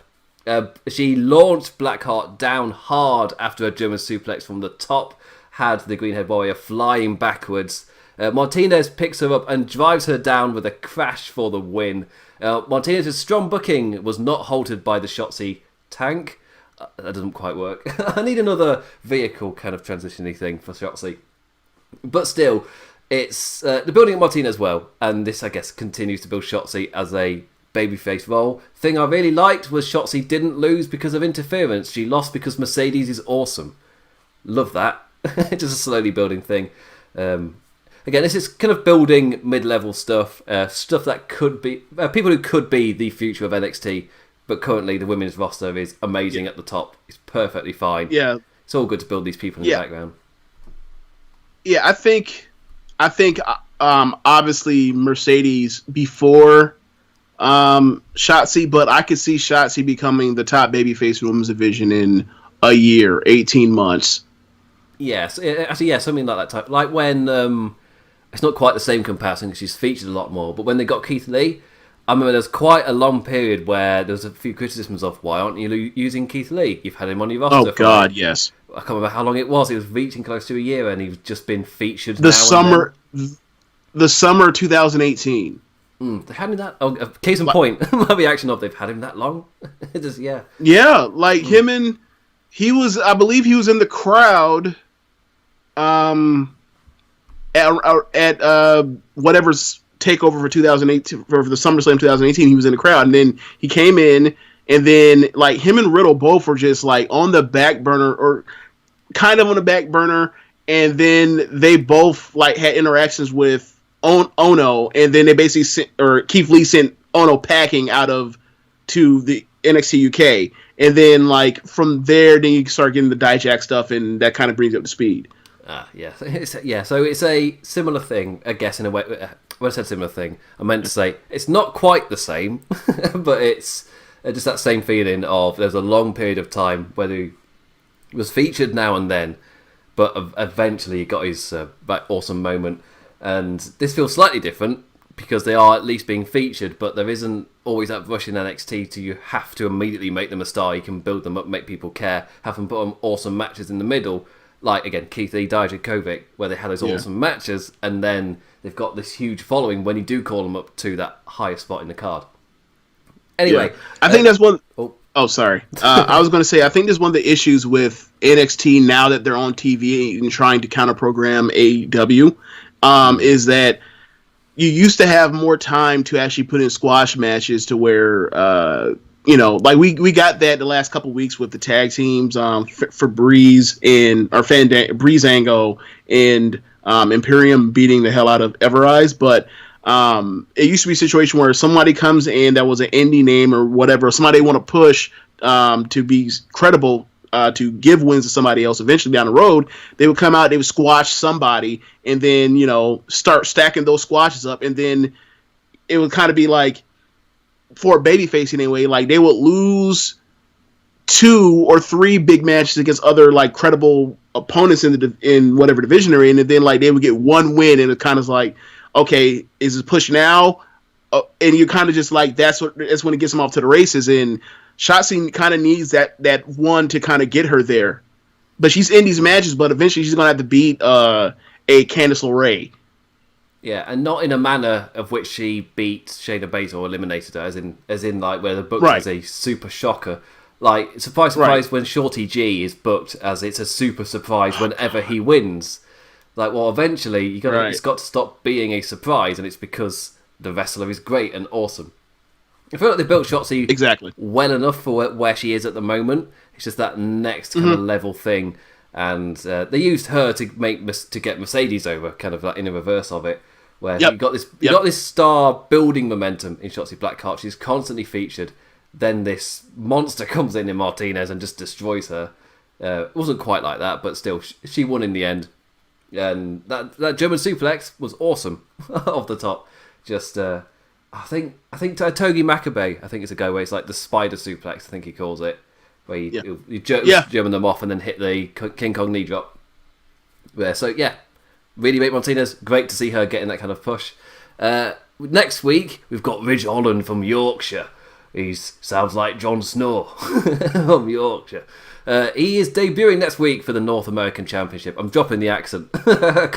She launched Blackheart down hard after a German suplex from the top, had the Greenhead Warrior flying backwards. Martinez picks her up and drives her down with a crash for the win. Martinez's strong booking was not halted by the Shotzi tank. That doesn't quite work. I need another vehicle kind of transition-y thing for Shotzi. But still, it's the building of Martinez well, and this, I guess, continues to build Shotzi as a babyface role. Thing I really liked was Shotzi didn't lose because of interference. She lost because Mercedes is awesome. Love that. Just a slowly building thing. Again, this is kind of building mid-level stuff, stuff that could be... people who could be the future of NXT, but currently the women's roster is amazing at the top. It's perfectly fine. Yeah. It's all good to build these people in the background. Yeah, I think obviously Mercedes before Shotzi, but I could see Shotzi becoming the top babyface women's division in a year, 18 months. Yes, actually, yeah, something like that type. Like when... it's not quite the same comparison because she's featured a lot more, but when they got Keith Lee, I remember there's quite a long period where there was a few criticisms of why aren't you using Keith Lee? You've had him on your roster. Oh God, yes. I can't remember how long it was. It was reaching close to a year, and he's just been featured. The summer 2018. They had him that. Oh, case in point, my reaction of they've had him that long. Just, yeah. Yeah, like him and he was. I believe he was in the crowd. At whatever's takeover for 2018 for the SummerSlam 2018, he was in the crowd, and then he came in, and then like him and Riddle both were just like on the back burner or kind of on the back burner, and then they both like had interactions with Ono, and then they basically Keith Lee sent Ono packing to the NXT UK, and then like from there, then you start getting the Dijak stuff, and that kind of brings you up to speed. Yeah. So it's a similar thing, I guess, in a way. When I said similar thing, I meant to say it's not quite the same, but it's just that same feeling of there's a long period of time where he was featured now and then, but eventually he got his awesome moment. And this feels slightly different because they are at least being featured, but there isn't always that rush in NXT to you have to immediately make them a star. You can build them up, make people care, have them put on awesome matches in the middle. Like, again, Keith Lee, Dijakovic, where they had those awesome matches, and then they've got this huge following when you do call them up to that higher spot in the card. Anyway. Yeah. I think that's one... Oh, sorry. I was going to say, I think there's one of the issues with NXT now that they're on TV and trying to counter-program AEW, is that you used to have more time to actually put in squash matches to where... like we got that the last couple of weeks with the tag teams for Breeze and Breezango and Imperium beating the hell out of Everrise, but it used to be a situation where somebody comes in that was an indie name or whatever, somebody they want to push to be credible to give wins to somebody else eventually down the road. They would come out, they would squash somebody, and then start stacking those squashes up, and then it would kind of be like, for a babyface anyway, like they would lose 2 or 3 big matches against other like credible opponents in whatever division they're in, and then like they would get 1 win, and it kind of like, okay, is it push now? And you kind of just like that's when it gets them off to the races. And Shotzi kind of needs that one to kind of get her there, but she's in these matches, but eventually she's gonna have to beat a Candice LeRae. Yeah, and not in a manner of which she beat Shayna Baszler or eliminated her, as in like where the book is a super shocker. Like, surprise, when Shorty G is booked as it's a super surprise whenever he wins. Like, well, eventually it's got to stop being a surprise, and it's because the wrestler is great and awesome. I feel like they built Shotzi exactly well enough for where she is at the moment. It's just that next kind of level thing, and they used her to get Mercedes over, kind of like in a reverse of it, where you got this star building momentum in Shotzi Blackheart. She's constantly featured. Then this monster comes in Martinez and just destroys her. It wasn't quite like that, but still, she won in the end. And that German suplex was awesome off the top. Just. I think Togi Makabe, I think it's a go where it's like the spider suplex, I think he calls it, where you German them off and then hit the King Kong knee drop. Yeah, so really great Martinez. Great to see her getting that kind of push. Next week we've got Ridge Holland from Yorkshire. He sounds like Jon Snow from Yorkshire. He is debuting next week for the North American Championship. I'm dropping the accent. I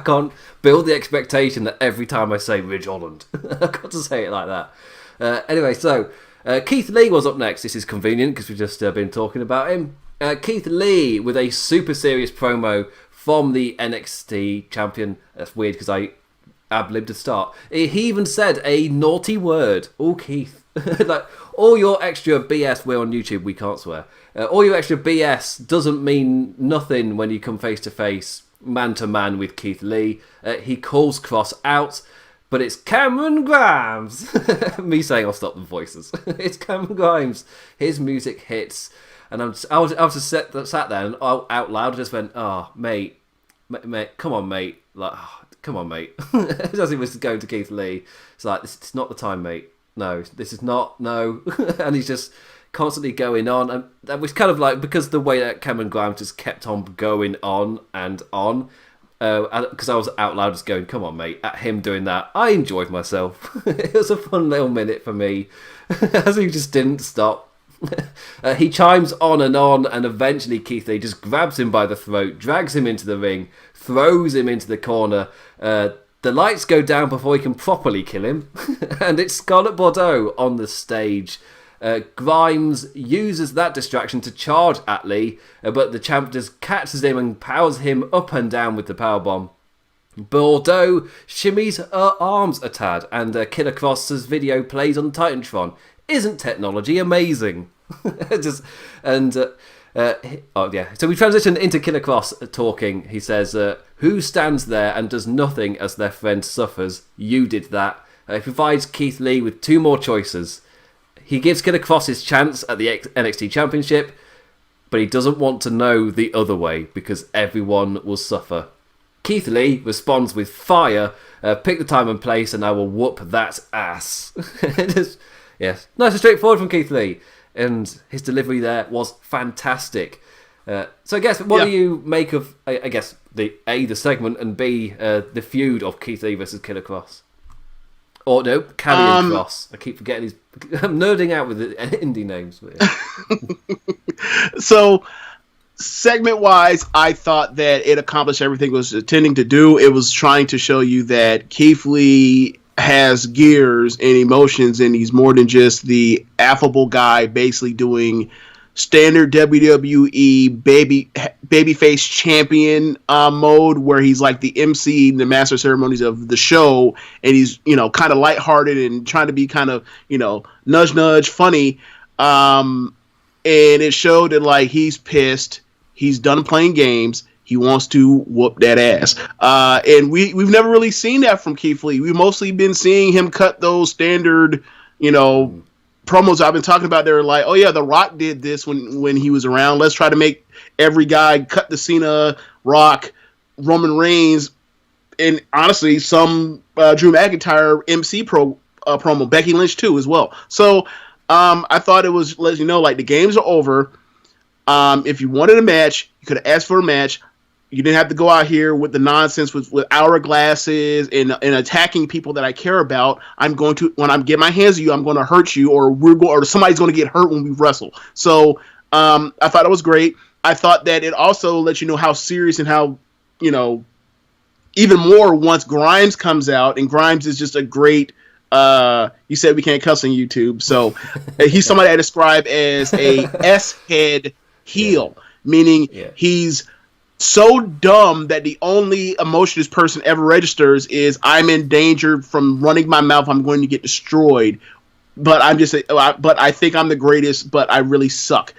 can't build the expectation that every time I say Ridge Holland, I've got to say it like that. Anyway, so Keith Lee was up next. This is convenient because we've just been talking about him. Keith Lee with a super serious promo from the NXT champion. That's weird because I ad-libbed to start. He even said a naughty word. Oh, Keith. Like, all your extra BS, we're on YouTube, we can't swear. All your extra BS doesn't mean nothing when you come face to face, man to man with Keith Lee. He calls Cross out, but it's Cameron Grimes. Me saying I'll stop the voices. It's Cameron Grimes. His music hits, and I was just sat there and out loud just went, "Oh, mate, come on, mate, like, oh, come on, mate." As he was going to Keith Lee, it's like, it's not the time, mate. No, this is not, no. And he's just constantly going on. And that was kind of like, because the way that Cameron Grimes just kept on going on and on, because I was out loud just going, come on, mate, at him doing that, I enjoyed myself. It was a fun little minute for me, as he just didn't stop. He chimes on, and eventually Keith Lee just grabs him by the throat, drags him into the ring, throws him into the corner. The lights go down before he can properly kill him, and it's Scarlett Bordeaux on the stage. Grimes uses that distraction to charge at Lee, but the champ just catches him and powers him up and down with the powerbomb. Bordeaux shimmies her arms a tad, and Killer Cross's video plays on Titantron. Isn't technology amazing? So we transition into Killer Cross talking. He says, who stands there and does nothing as their friend suffers? You did that. He provides Keith Lee with two more choices. He gives Killer Cross his chance at the NXT Championship, but he doesn't want to know the other way because everyone will suffer. Keith Lee responds with fire, pick the time and place and I will whoop that ass. Yes, nice and straightforward from Keith Lee. And his delivery there was fantastic. So I guess, what do you make of, I guess, the segment, and B, the feud of Keith Lee versus Killer Cross? Or no, Karrion Cross. I keep forgetting his... I'm nerding out with the indie names. So, segment-wise, I thought that it accomplished everything it was intending to do. It was trying to show you that Keith Lee has gears and emotions, and he's more than just the affable guy basically doing standard WWE babyface champion mode, where he's like the MC, the master of ceremonies of the show, and he's, kind of lighthearted and trying to be kind of, nudge funny, and it showed that, like, he's pissed, he's done playing games, he wants to whoop that ass. And we've never really seen that from Keith Lee. We've mostly been seeing him cut those standard, promos I've been talking about. They're like, oh yeah, The Rock did this when he was around. Let's try to make every guy cut the Cena, Rock, Roman Reigns, and honestly, some Drew McIntyre MC promo, Becky Lynch too as well. So I thought it was letting you know, like, the games are over. If you wanted a match, you could have asked for a match. You didn't have to go out here with the nonsense with hourglasses and attacking people that I care about. When I get my hands on you, I'm going to hurt you, or somebody's going to get hurt when we wrestle. So I thought it was great. I thought that it also lets you know how serious and how, even more once Grimes comes out, and Grimes is just a great, you said we can't cuss on YouTube, so he's somebody I describe as a S-head heel, meaning he's so dumb that the only emotion this person ever registers is, I'm in danger from running my mouth, I'm going to get destroyed. but but I think I'm the greatest, but I really suck.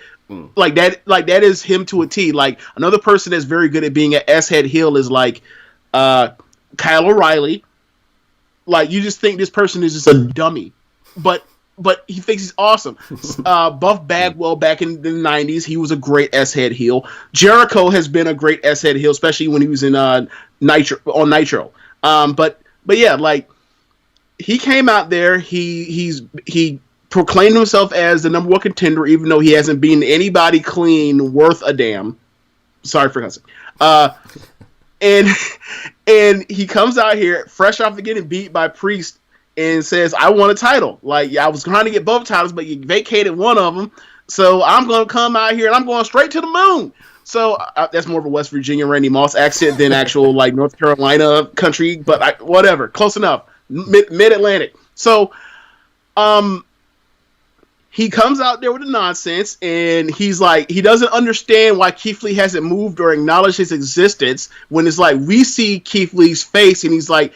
Like that is him to a T. Like another person that's very good at being an S-head heel is like Kyle O'Reilly. Like you just think this person is just a dummy, but he thinks he's awesome. Buff Bagwell back in the 90s, he was a great S-head heel. Jericho has been a great S-head heel, especially when he was in Nitro. But yeah, like he came out there, he proclaimed himself as the number one contender, even though he hasn't beaten anybody clean worth a damn. Sorry for cussing. And he comes out here fresh off of getting beat by Priest and says, I want a title. Like, I was trying to get both titles, but you vacated one of them. So I'm going to come out here and I'm going straight to the moon. So that's more of a West Virginia Randy Moss accent than actual like North Carolina country, but whatever, close enough. Mid-Atlantic. So he comes out there with the nonsense, and he's like, he doesn't understand why Keith Lee hasn't moved or acknowledged his existence when it's like we see Keith Lee's face, and he's like,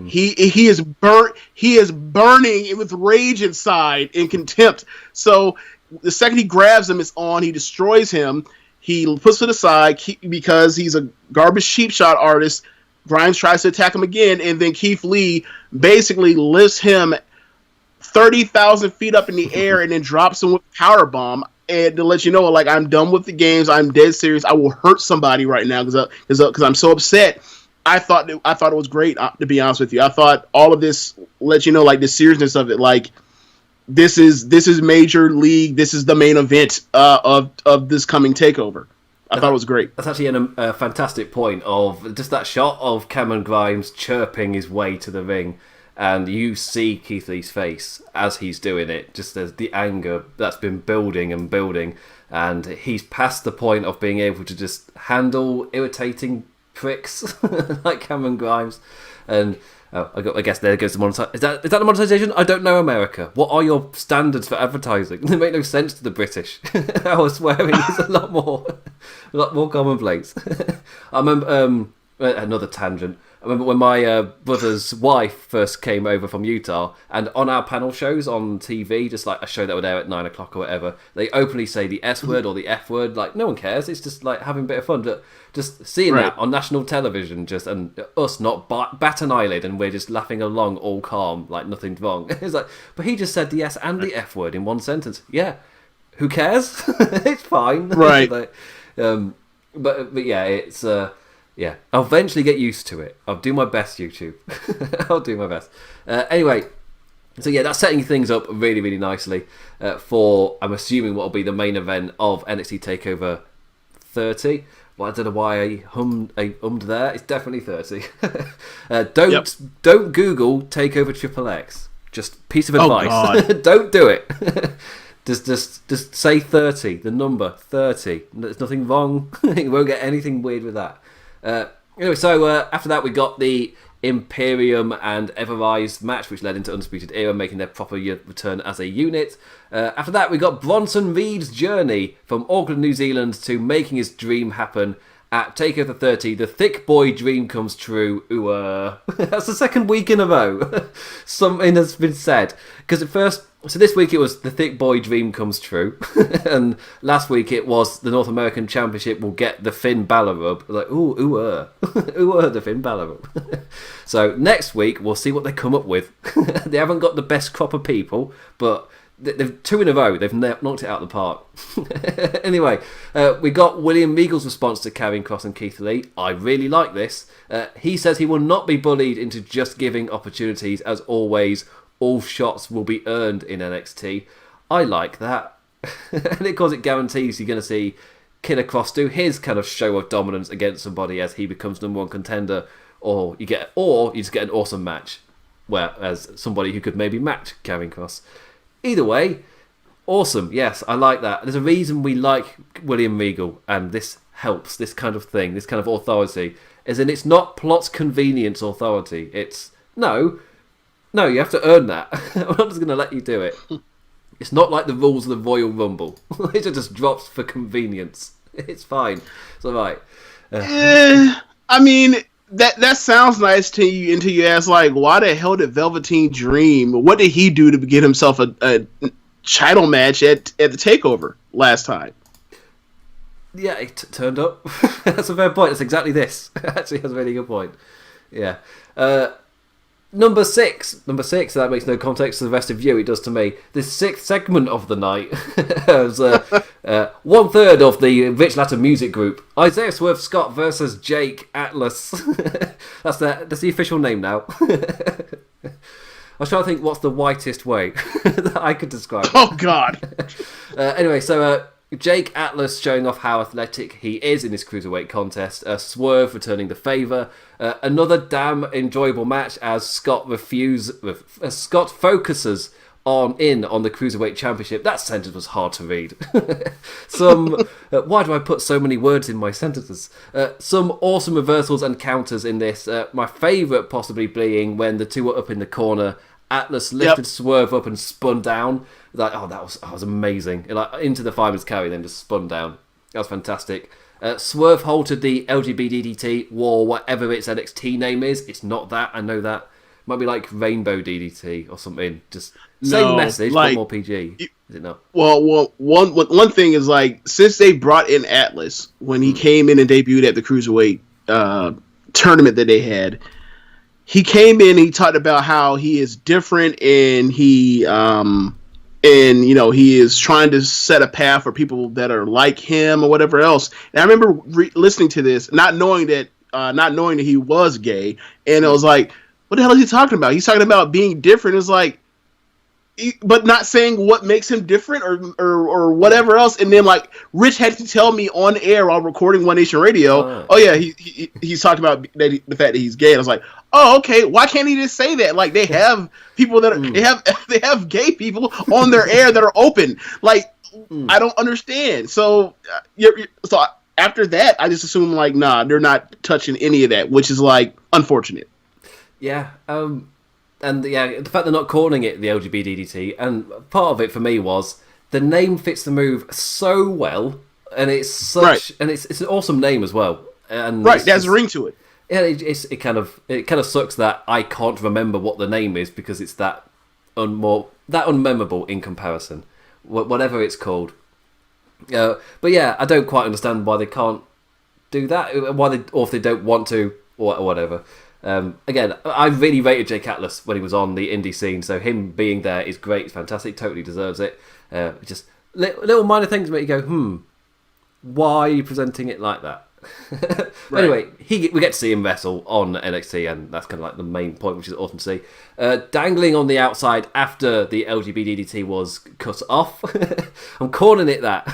he is burning with rage inside and contempt. So the second he grabs him, it's on. He destroys him. He puts it aside because he's a garbage cheap shot artist. Grimes tries to attack him again, and then Keith Lee basically lifts him 30,000 feet up in the air and then drops him with a power bomb, and to let you know, like, I'm done with the games. I'm dead serious. I will hurt somebody right now because I'm so upset. I thought it was great, to be honest with you. I thought all of this let you know, like, the seriousness of it. Like, this is major league. This is the main event of this coming takeover. I thought it was great. That's actually a fantastic point of just that shot of Cameron Grimes chirping his way to the ring. And you see Keith Lee's face as he's doing it, just as the anger that's been building and building. And he's past the point of being able to just handle irritating pricks like Cameron Grimes. And I guess there goes the monetization. Is that the monetization? I don't know, America. What are your standards for advertising? They make no sense to the British. Our swearing is a lot more commonplace. I remember another tangent. I remember when my brother's wife first came over from Utah, and on our panel shows on TV, just like a show that would air at 9 o'clock or whatever, they openly say the S word or the F word. Like, no one cares. It's just like having a bit of fun. But just seeing that on national television, and us not bat an eyelid, and we're just laughing along all calm, like nothing's wrong. It's like, but he just said the S and the F word in one sentence. Yeah, who cares? It's fine. Right. Like, but yeah, it's... yeah, I'll eventually get used to it. I'll do my best, YouTube. I'll do my best. Anyway, so yeah, that's setting things up really, really nicely for, I'm assuming, what will be the main event of NXT TakeOver 30. Well, I don't know why I hummed there. It's definitely 30. Don't Google TakeOver Triple X. Just piece of advice. Don't do it. Just say 30, the number 30. There's nothing wrong. You won't get anything weird with that. Anyway, so after that we got the Imperium and Everrise match, which led into Undisputed Era making their proper return as a unit. After that we got Bronson Reed's journey from Auckland, New Zealand to making his dream happen at TakeOver 30. The thick boy dream comes true. Ooh, that's the second week in a row. Something has been said. Because at first, so this week it was the thick boy dream comes true. And last week it was the North American Championship will get the Finn Balor rub. Like, ooh, the Finn Balor rub. So next week we'll see what they come up with. They haven't got the best crop of people, but... They've 2 in a row. They've knocked it out of the park. Anyway, we got William Meagle's response to Karrion Kross and Keith Lee. I really like this. He says he will not be bullied into just giving opportunities. As always, all shots will be earned in NXT. I like that. And because it guarantees you're going to see Killer Kross do his kind of show of dominance against somebody as he becomes number one contender, or you just get an awesome match, whereas somebody who could maybe match Karrion Kross. Either way, awesome. Yes, I like that. There's a reason we like William Meagle, and this helps, this kind of thing, this kind of authority. As in, it's not plot's convenience authority. It's, no, you have to earn that. I'm not just going to let you do it. It's not like the rules of the Royal Rumble. It just drops for convenience. It's fine. It's all right. I mean, That sounds nice to you until you ask, like, why the hell did Velveteen Dream? What did he do to get himself a title match at the Takeover last time? Yeah, it turned up. That's a fair point. It's exactly this. Actually, that's a really good point. Yeah. Number six. That makes no context to the rest of you. It does to me. The sixth segment of the night was 1/3 of the Rich Latter music group. Isaiah Swerve Scott versus Jake Atlas. That's the official name now. I was trying to think what's the whitest way that I could describe it. Oh, God. Anyway, so Jake Atlas showing off how athletic he is in this cruiserweight contest. Swerve returning the favour. Another damn enjoyable match as Scott focuses on the cruiserweight championship. That sentence was hard to read. Why do I put so many words in my sentences? Some awesome reversals and counters in this. My favourite possibly being when the two were up in the corner. Atlas lifted Swerve up and spun down. Like, that was amazing. Like into the fireman's carry, then just spun down. That was fantastic. Swerve halted the LGBT or whatever its NXT name is. It's not that. I know that. Might be like Rainbow DDT or something. Just same message, but more PG. Is it not? Well, one thing is, like, since they brought in Atlas when he came in and debuted at the Cruiserweight tournament that they had, he came in and he talked about how he is different and he is trying to set a path for people that are like him or whatever else. And I remember listening to this, not knowing that he was gay, and it was like, what the hell is he talking about? He's talking about being different. It's like, but not saying what makes him different or whatever else. And then, like, Rich had to tell me on air while recording One Nation Radio, he's talking about the fact that he's gay. And I was like, oh, okay. Why can't he just say that? Like, they have people that are, they have gay people on their air that are open. Like, I don't understand. So, so after that, I just assume, like, nah, they're not touching any of that, which is, like, unfortunate. Yeah. And the fact they're not calling it the LGBT, and part of it for me was the name fits the move so well, and it's and it's an awesome name as well. And there's a ring to it. Yeah, it kind of sucks that I can't remember what the name is because it's that unmemorable in comparison, whatever it's called. But yeah, I don't quite understand why they can't do that, or if they don't want to, or whatever. Again, I really rated Jake Atlas when he was on the indie scene, so him being there is great, it's fantastic, totally deserves it. Just little minor things make you go, why are you presenting it like that? But anyway, we get to see him wrestle on NXT, and that's kind of like the main point, which is awesome to see. Dangling on the outside after the LGBT was cut off. I'm calling it that.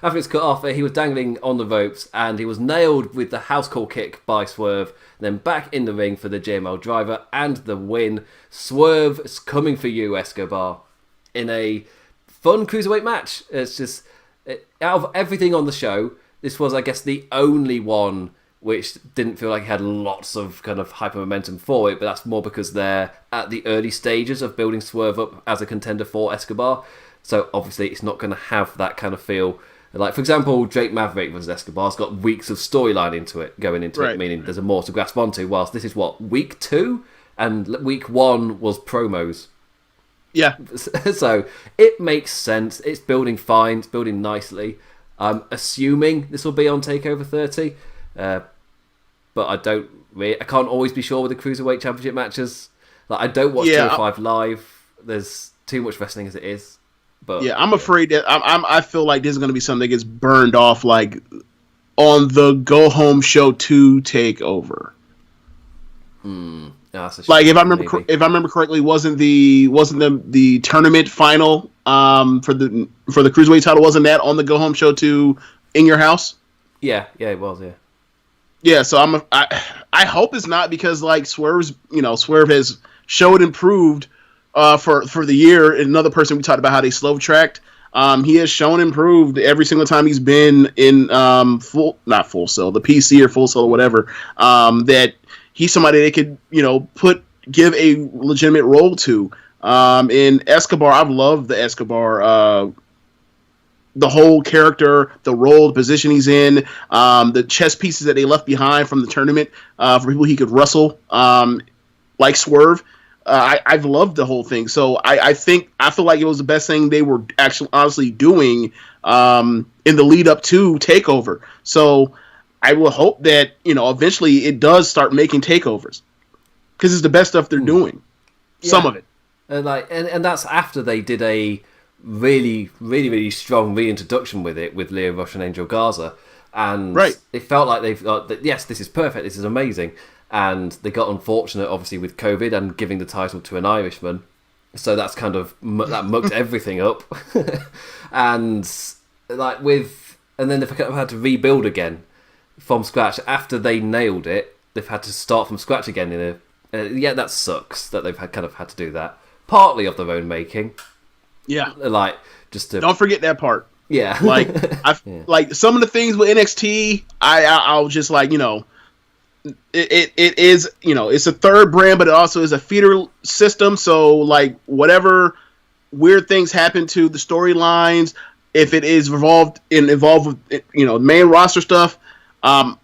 After it's cut off, he was dangling on the ropes, and he was nailed with the house call kick by Swerve. Then back in the ring for the JML driver and the win. Swerve is coming for you, Escobar, in a fun cruiserweight match. It's just, out of everything on the show, this was, I guess, the only one which didn't feel like it had lots of kind of hyper momentum for it, but that's more because they're at the early stages of building Swerve up as a contender for Escobar. So obviously it's not going to have that kind of feel. Like, for example, Drake Maverick versus Escobar's got weeks of storyline going into it, meaning there's more to grasp onto, whilst this is, week 2? And week 1 was promos. Yeah. So, it makes sense. It's building fine. It's building nicely. I'm assuming this will be on TakeOver 30. But I can't always be sure with the Cruiserweight Championship matches. Like, I don't watch 205 live. There's too much wrestling as it is. But yeah, I'm afraid that I feel like this is going to be something that gets burned off, like, on the Go Home Show 2 takeover. Like, if I remember correctly, wasn't the tournament final for the Cruiserweight title, wasn't that on the Go Home Show 2 in your house? Yeah, it was. Yeah, so I hope it's not, because, like, Swerve has showed improved for the year. And another person, we talked about how they slow tracked. He has shown improved every single time he's been in not Full Sail, the PC or Full Sail or whatever. That he's somebody they could give a legitimate role to. In Escobar, I've loved the Escobar the whole character, the role, the position he's in, the chess pieces that they left behind from the tournament for people he could wrestle, like Swerve. I've loved the whole thing. So I feel like it was the best thing they were actually honestly doing in the lead up to TakeOver. So I will hope that, eventually it does start making takeovers, because it's the best stuff they're doing. Yeah. Some of it. And that's after they did a really, really, really strong reintroduction with it, with Lio Rush and Angel Garza. And it felt like they've got, yes, this is perfect, this is amazing. And they got unfortunate, obviously, with COVID and giving the title to an Irishman. So that's kind of, that mucked everything up. And then they've kind of had to rebuild again from scratch. After they nailed it, they've had to start from scratch again that sucks that they've had to do that. Partly of their own making. Yeah. Don't forget that part. Yeah. Like some of the things with NXT, I'll just it is, it's a third brand, but it also is a feeder system. So whatever weird things happen to the storylines, if it is involved with main roster stuff, I'll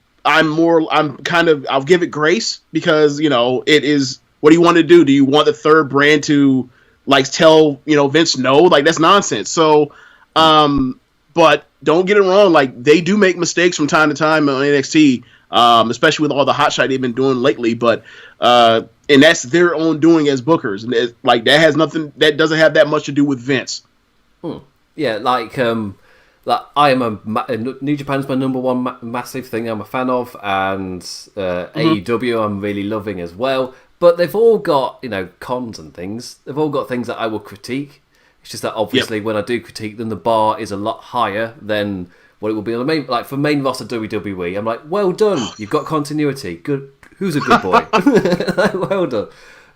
give it grace, because it is, what do you want to do? Do you want the third brand to tell Vince no? That's nonsense. So but don't get it wrong, they do make mistakes from time to time on NXT, especially with all the hot shot they've been doing lately, but and that's their own doing as bookers, and that doesn't have that much to do with Vince. Yeah, I am New Japan's my number one massive thing I'm a fan of, and AEW I'm really loving as well. But they've all got cons and things. They've all got things that I will critique. It's just that obviously when I do critique them, the bar is a lot higher than what it will be on the main. For main roster WWE, I'm like, well done, you've got continuity. Good, who's a good boy? Well done.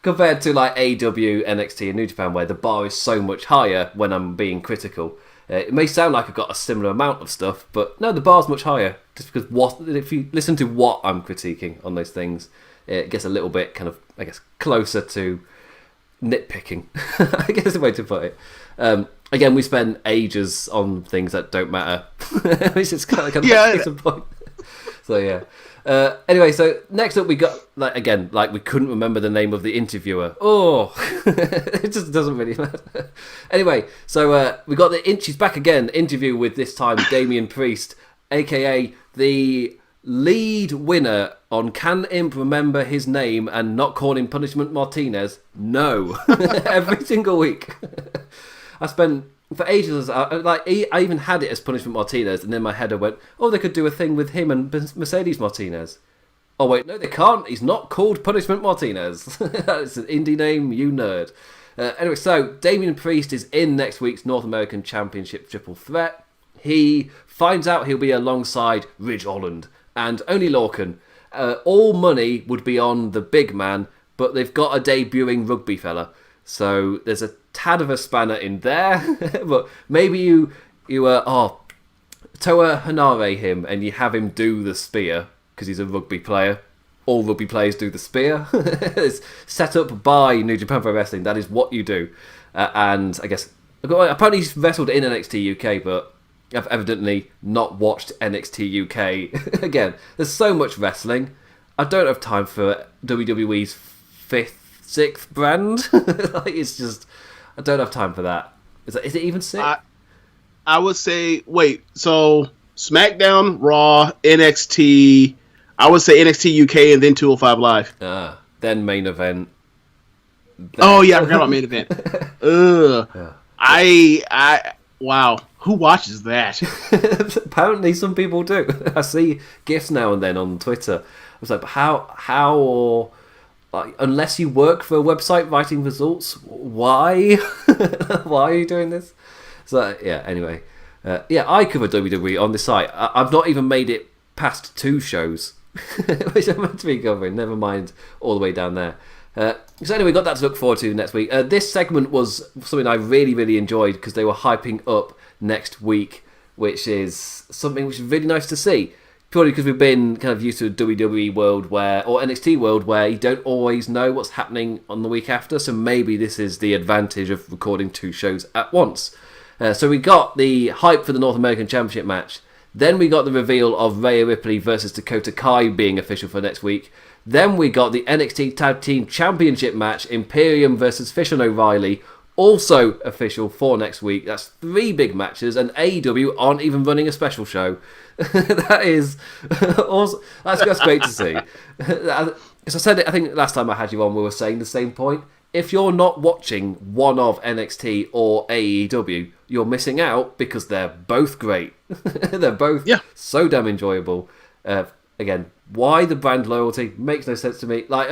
Compared to AEW, NXT, and New Japan, where the bar is so much higher when I'm being critical. It may sound like I've got a similar amount of stuff, but no, the bar's much higher. Just because if you listen to what I'm critiquing on those things, it gets a little bit kind of, I guess, closer to nitpicking. I guess is the way to put it. Again, we spend ages on things that don't matter. Which is kind of makes a point. So yeah. Anyway, so next up we got we couldn't remember the name of the interviewer. Oh, it just doesn't really matter. Anyway, so we got she's back again. Interview with this time Damian Priest, aka the lead winner on Can Imp Remember His Name and Not Call Him Punishment Martinez? No, every single week. I spent for ages. I even had it as Punishment Martinez, and then my header went, "Oh, they could do a thing with him and Mercedes Martinez." Oh wait, no, they can't. He's not called Punishment Martinez. That's an indie name, you nerd. Anyway, so Damian Priest is in next week's North American Championship Triple Threat. He finds out he'll be alongside Ridge Holland and Oney Lorcan. All money would be on the big man, but they've got a debuting rugby fella. So there's a tad of a spanner in there, but maybe you Toa Hanare him and you have him do the spear because he's a rugby player. All rugby players do the spear. It's set up by New Japan Pro Wrestling. That is what you do. And I guess apparently he's wrestled in NXT UK, but I've evidently not watched NXT UK. Again, there's so much wrestling. I don't have time for WWE's 6th brand. It's just, I don't have time for that. Is it even 6? I would say, wait, so SmackDown, Raw, NXT, I would say NXT UK and then 205 Live. Then main event. Oh yeah, I forgot about main event. Yeah. Wow. Who watches that? Apparently some people do. I see GIFs now and then on Twitter. I was like, how unless you work for a website writing results, why? Why are you doing this? So yeah, anyway. I cover WWE on the site. I've not even made it past 2 shows, which I'm meant to be covering. Never mind all the way down there. So anyway, got that to look forward to next week. This segment was something I really, really enjoyed because they were hyping up next week, which is something which is really nice to see. Purely because we've been kind of used to a WWE world or NXT world where you don't always know what's happening on the week after. So maybe this is the advantage of recording 2 shows at once. So we got the hype for the North American Championship match. Then we got the reveal of Rhea Ripley versus Dakota Kai being official for next week. Then we got the NXT Tag Team Championship match, Imperium versus Fish and O'Reilly, also official for next week. That's 3 big matches, and AEW aren't even running a special show. That is also, that's great to see. As I said, I think last time I had you on, we were saying the same point. If you're not watching one of NXT or AEW, you're missing out because they're both great. They're both so damn enjoyable. Again, why the brand loyalty makes no sense to me. Like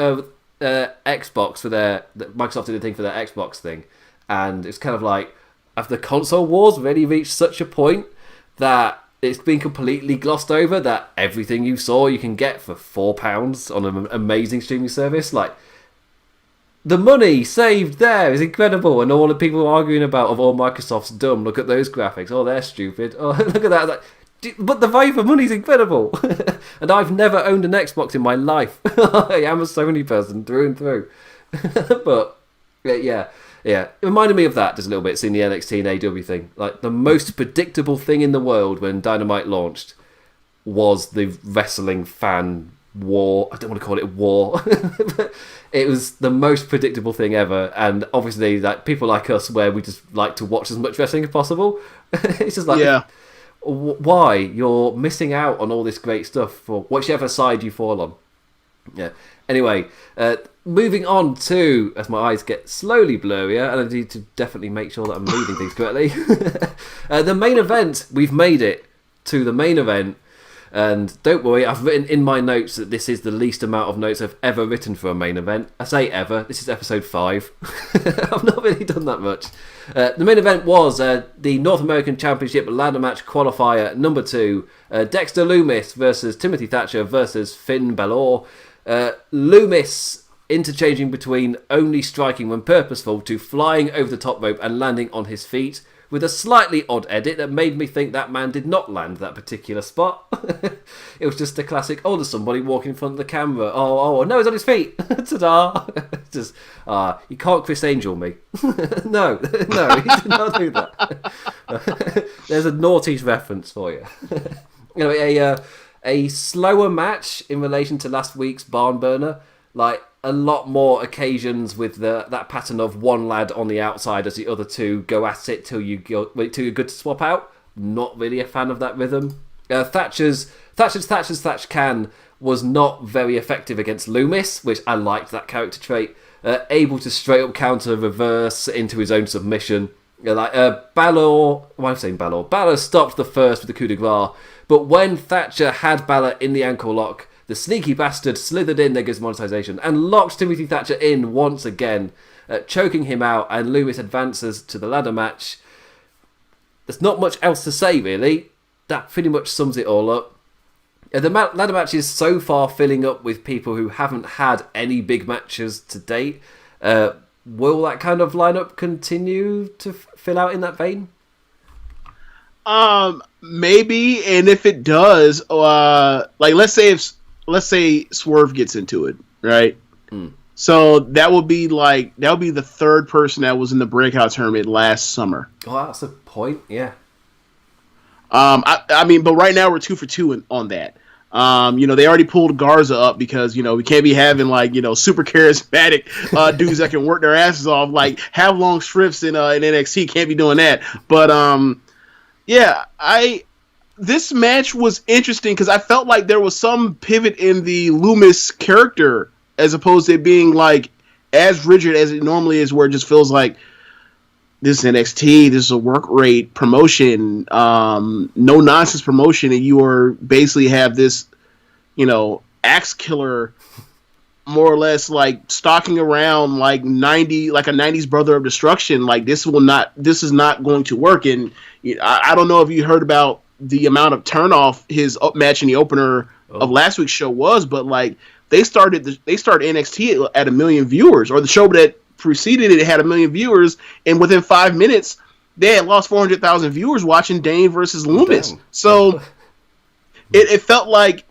Xbox for Microsoft did a thing for their Xbox thing, and it's kind of like, have the console wars really reached such a point that it's been completely glossed over, that everything you saw you can get for £4 on an amazing streaming service? Like, the money saved there is incredible, and all the people arguing about, Microsoft's dumb, look at those graphics, they're stupid, look at that. Like, but the value for money is incredible. And I've never owned an Xbox in my life. I am a Sony person through and through. But yeah, it reminded me of that just a little bit, seeing the NXT and AEW thing. Like, the most predictable thing in the world when Dynamite launched was the wrestling fan war. I don't want to call it war. But it was the most predictable thing ever. And obviously, like, people like us, where we just like to watch as much wrestling as possible. It's just like, why? You're missing out on all this great stuff for whichever side you fall on. Yeah. Anyway, moving on to, as my eyes get slowly blurrier, and I need to definitely make sure that I'm reading things correctly. The main event, we've made it to the main event. And don't worry, I've written in my notes that this is the least amount of notes I've ever written for a main event. I say ever, this is episode 5. I've not really done that much. The main event was the North American Championship ladder match qualifier number 2. Dexter Lumis versus Timothy Thatcher versus Finn Balor. Lumis interchanging between only striking when purposeful to flying over the top rope and landing on his feet, with a slightly odd edit that made me think that man did not land that particular spot. It was just a classic, there's somebody walking in front of the camera. No, he's on his feet. Ta-da. Just, you can't Chris Angel me. No, he did not do that. There's a naughties reference for you. Anyway, a slower match in relation to last week's barn burner. Like, a lot more occasions with that pattern of one lad on the outside as the other two go at it till you're good to swap out. Not really a fan of that rhythm. Thatcher's Thatch Can was not very effective against Lumis, which I liked that character trait. Able to straight up counter reverse into his own submission. Balor, why am I saying Balor? Balor stopped the first with the coup de grace, but when Thatcher had Balor in the ankle lock, the sneaky bastard slithered in their monetization and locked Timothy Thatcher in once again, choking him out, and Lumis advances to the ladder match. There's not much else to say, really. That pretty much sums it all up. The ladder match is so far filling up with people who haven't had any big matches to date. Will that kind of lineup continue to fill out in that vein? Maybe, and if it does, let's say Swerve gets into it, right? So that would be the third person that was in the breakout tournament last summer. Oh, that's a point, yeah. I mean, but right now we're 2 for 2 on that. They already pulled Garza up because, we can't be having super charismatic dudes that can work their asses off, have long strips in NXT. Can't be doing that. But this match was interesting because I felt like there was some pivot in the Lumis character as opposed to it being as rigid as it normally is, where it just feels like this is NXT, this is a work rate promotion, no nonsense promotion, and you are basically have this, axe killer more or less stalking around like a 90s Brother of Destruction. This is not going to work. And I don't know if you heard about the amount of turnoff his match in the opener of last week's show was, but they started NXT at 1 million viewers, or the show that preceded it had 1 million viewers, and within 5 minutes they had lost 400,000 viewers watching Dane versus Lumis. Damn. So it felt like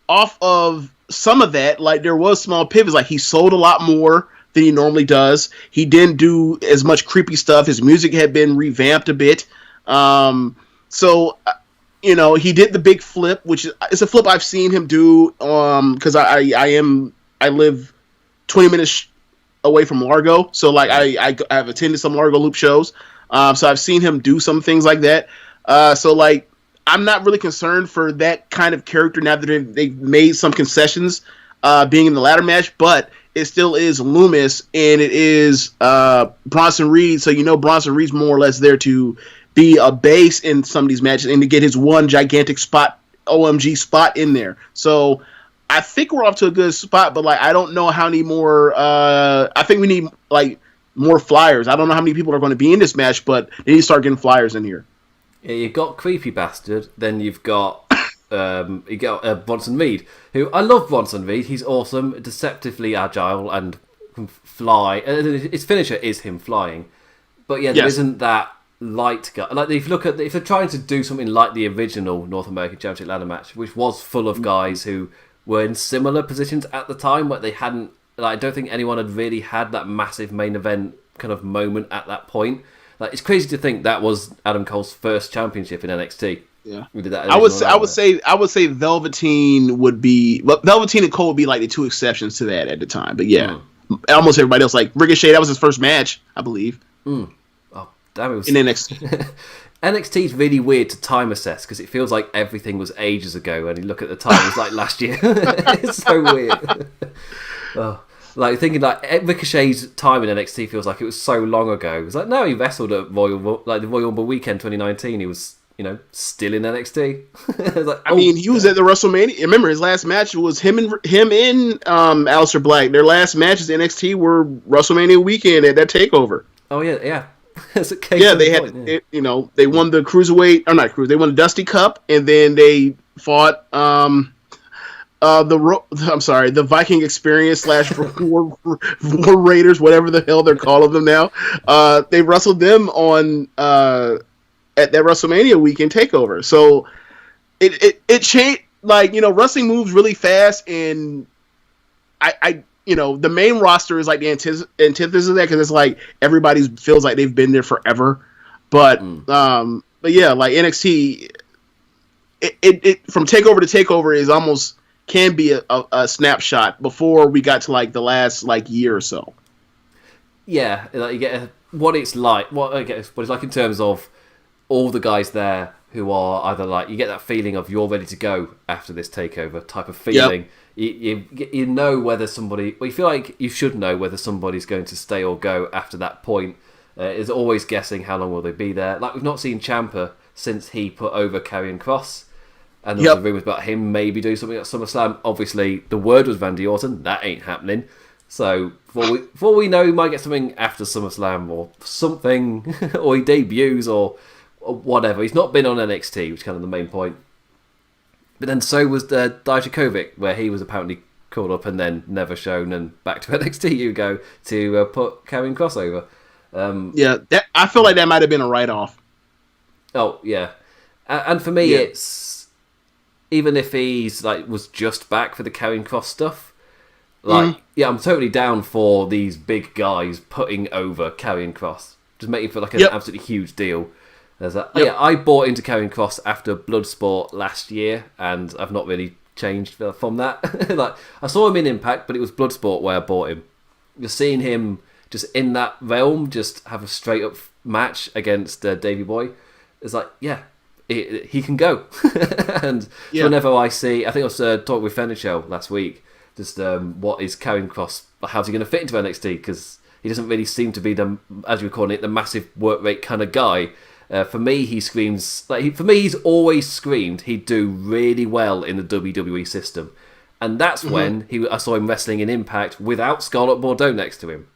off of some of that, there was small pivots. He sold a lot more than he normally does. He didn't do as much creepy stuff. His music had been revamped a bit. So, he did the big flip, which is a flip I've seen him do. Because I live 20 minutes away from Largo, so like I've attended some Largo Loop shows. So I've seen him do some things like that. So like I'm not really concerned for that kind of character now that they've made some concessions being in the ladder match, but it still is Lumis and it is Bronson Reed. So Bronson Reed's more or less there to be a base in some of these matches and to get his one gigantic spot, OMG spot in there. So I think we're off to a good spot, but like I don't know how many more. I think we need like more flyers. I don't know how many people are going to be in this match, but they need to start getting flyers in here. Yeah, you've got Creepy Bastard, then you've got Bronson Reed, who I love. Bronson Reed, he's awesome, deceptively agile and can fly. His finisher is him flying, but yeah, there isn't that light guy. Like if they're trying to do something like the original North American Championship ladder match, which was full of guys who were in similar positions at the time, but they hadn't. Like, I don't think anyone had really had that massive main event kind of moment at that point. Like, it's crazy to think that was Adam Cole's first championship in NXT. Yeah, we did that. I would say Velveteen would be. Well, Velveteen and Cole would be like the two exceptions to that at the time. But yeah, almost everybody else, like Ricochet, that was his first match, I believe. Oh damn, it was in NXT. NXT is really weird to time assess because it feels like everything was ages ago, and you look at the time, it was like last year. It's so weird. Like thinking like Ricochet's time in NXT feels like it was so long ago. It's like no, he wrestled at the Royal Rumble weekend 2019. He was still in NXT. Like, I mean, he was at the WrestleMania. Remember, his last match was him and Aleister Black. Their last matches in NXT were WrestleMania weekend at that takeover. Oh yeah. They had, they won the cruiserweight, or not cruiser. They won the Dusty Cup, and then they fought the Viking Experience / War Raiders, whatever the hell they're calling them now. They wrestled them on at that WrestleMania weekend takeover. So it changed. Like wrestling moves really fast, and the main roster is like the antithesis of that because it's like everybody feels like they've been there forever. But yeah, like NXT, it from takeover to takeover is almost can be a snapshot before we got to like the last like year or so. Yeah, like you get what it's like in terms of all the guys there who are either like you get that feeling of you're ready to go after this takeover type of feeling. Yep. You know whether somebody... Well, you feel like you should know whether somebody's going to stay or go after that point. Is always guessing how long will they be there. Like, we've not seen Ciampa since he put over Karrion Kross. And there was rumours about him maybe doing something at SummerSlam. Obviously, the word was Randy Orton. That ain't happening. So, before we know, he might get something after SummerSlam or something. Or he debuts or whatever. He's not been on NXT, which is kind of the main point. But then so was Dijakovic, where he was apparently called up and then never shown, and back to NXT you go to put Karrion Kross over. I feel like that might have been a write-off. Oh, yeah. And for me, it's... Even if he's was just back for the Karrion Kross stuff, I'm totally down for these big guys putting over Karrion Kross. Just making it feel like an absolutely huge deal. I bought into Karrion Kross after Bloodsport last year, and I've not really changed from that. I saw him in Impact, but it was Bloodsport where I bought him. Just seeing him just in that realm, just have a straight up match against Davey Boy, it's like, he can go. And whenever I see, I think I was talking with Fenichel last week, just what is Karrion Kross, how's he going to fit into NXT? Because he doesn't really seem to be the, as you were calling it, the massive work rate kind of guy. For me, he screams he's always screamed he'd do really well in the WWE system, and that's when I saw him wrestling in Impact without Scarlett Bordeaux next to him.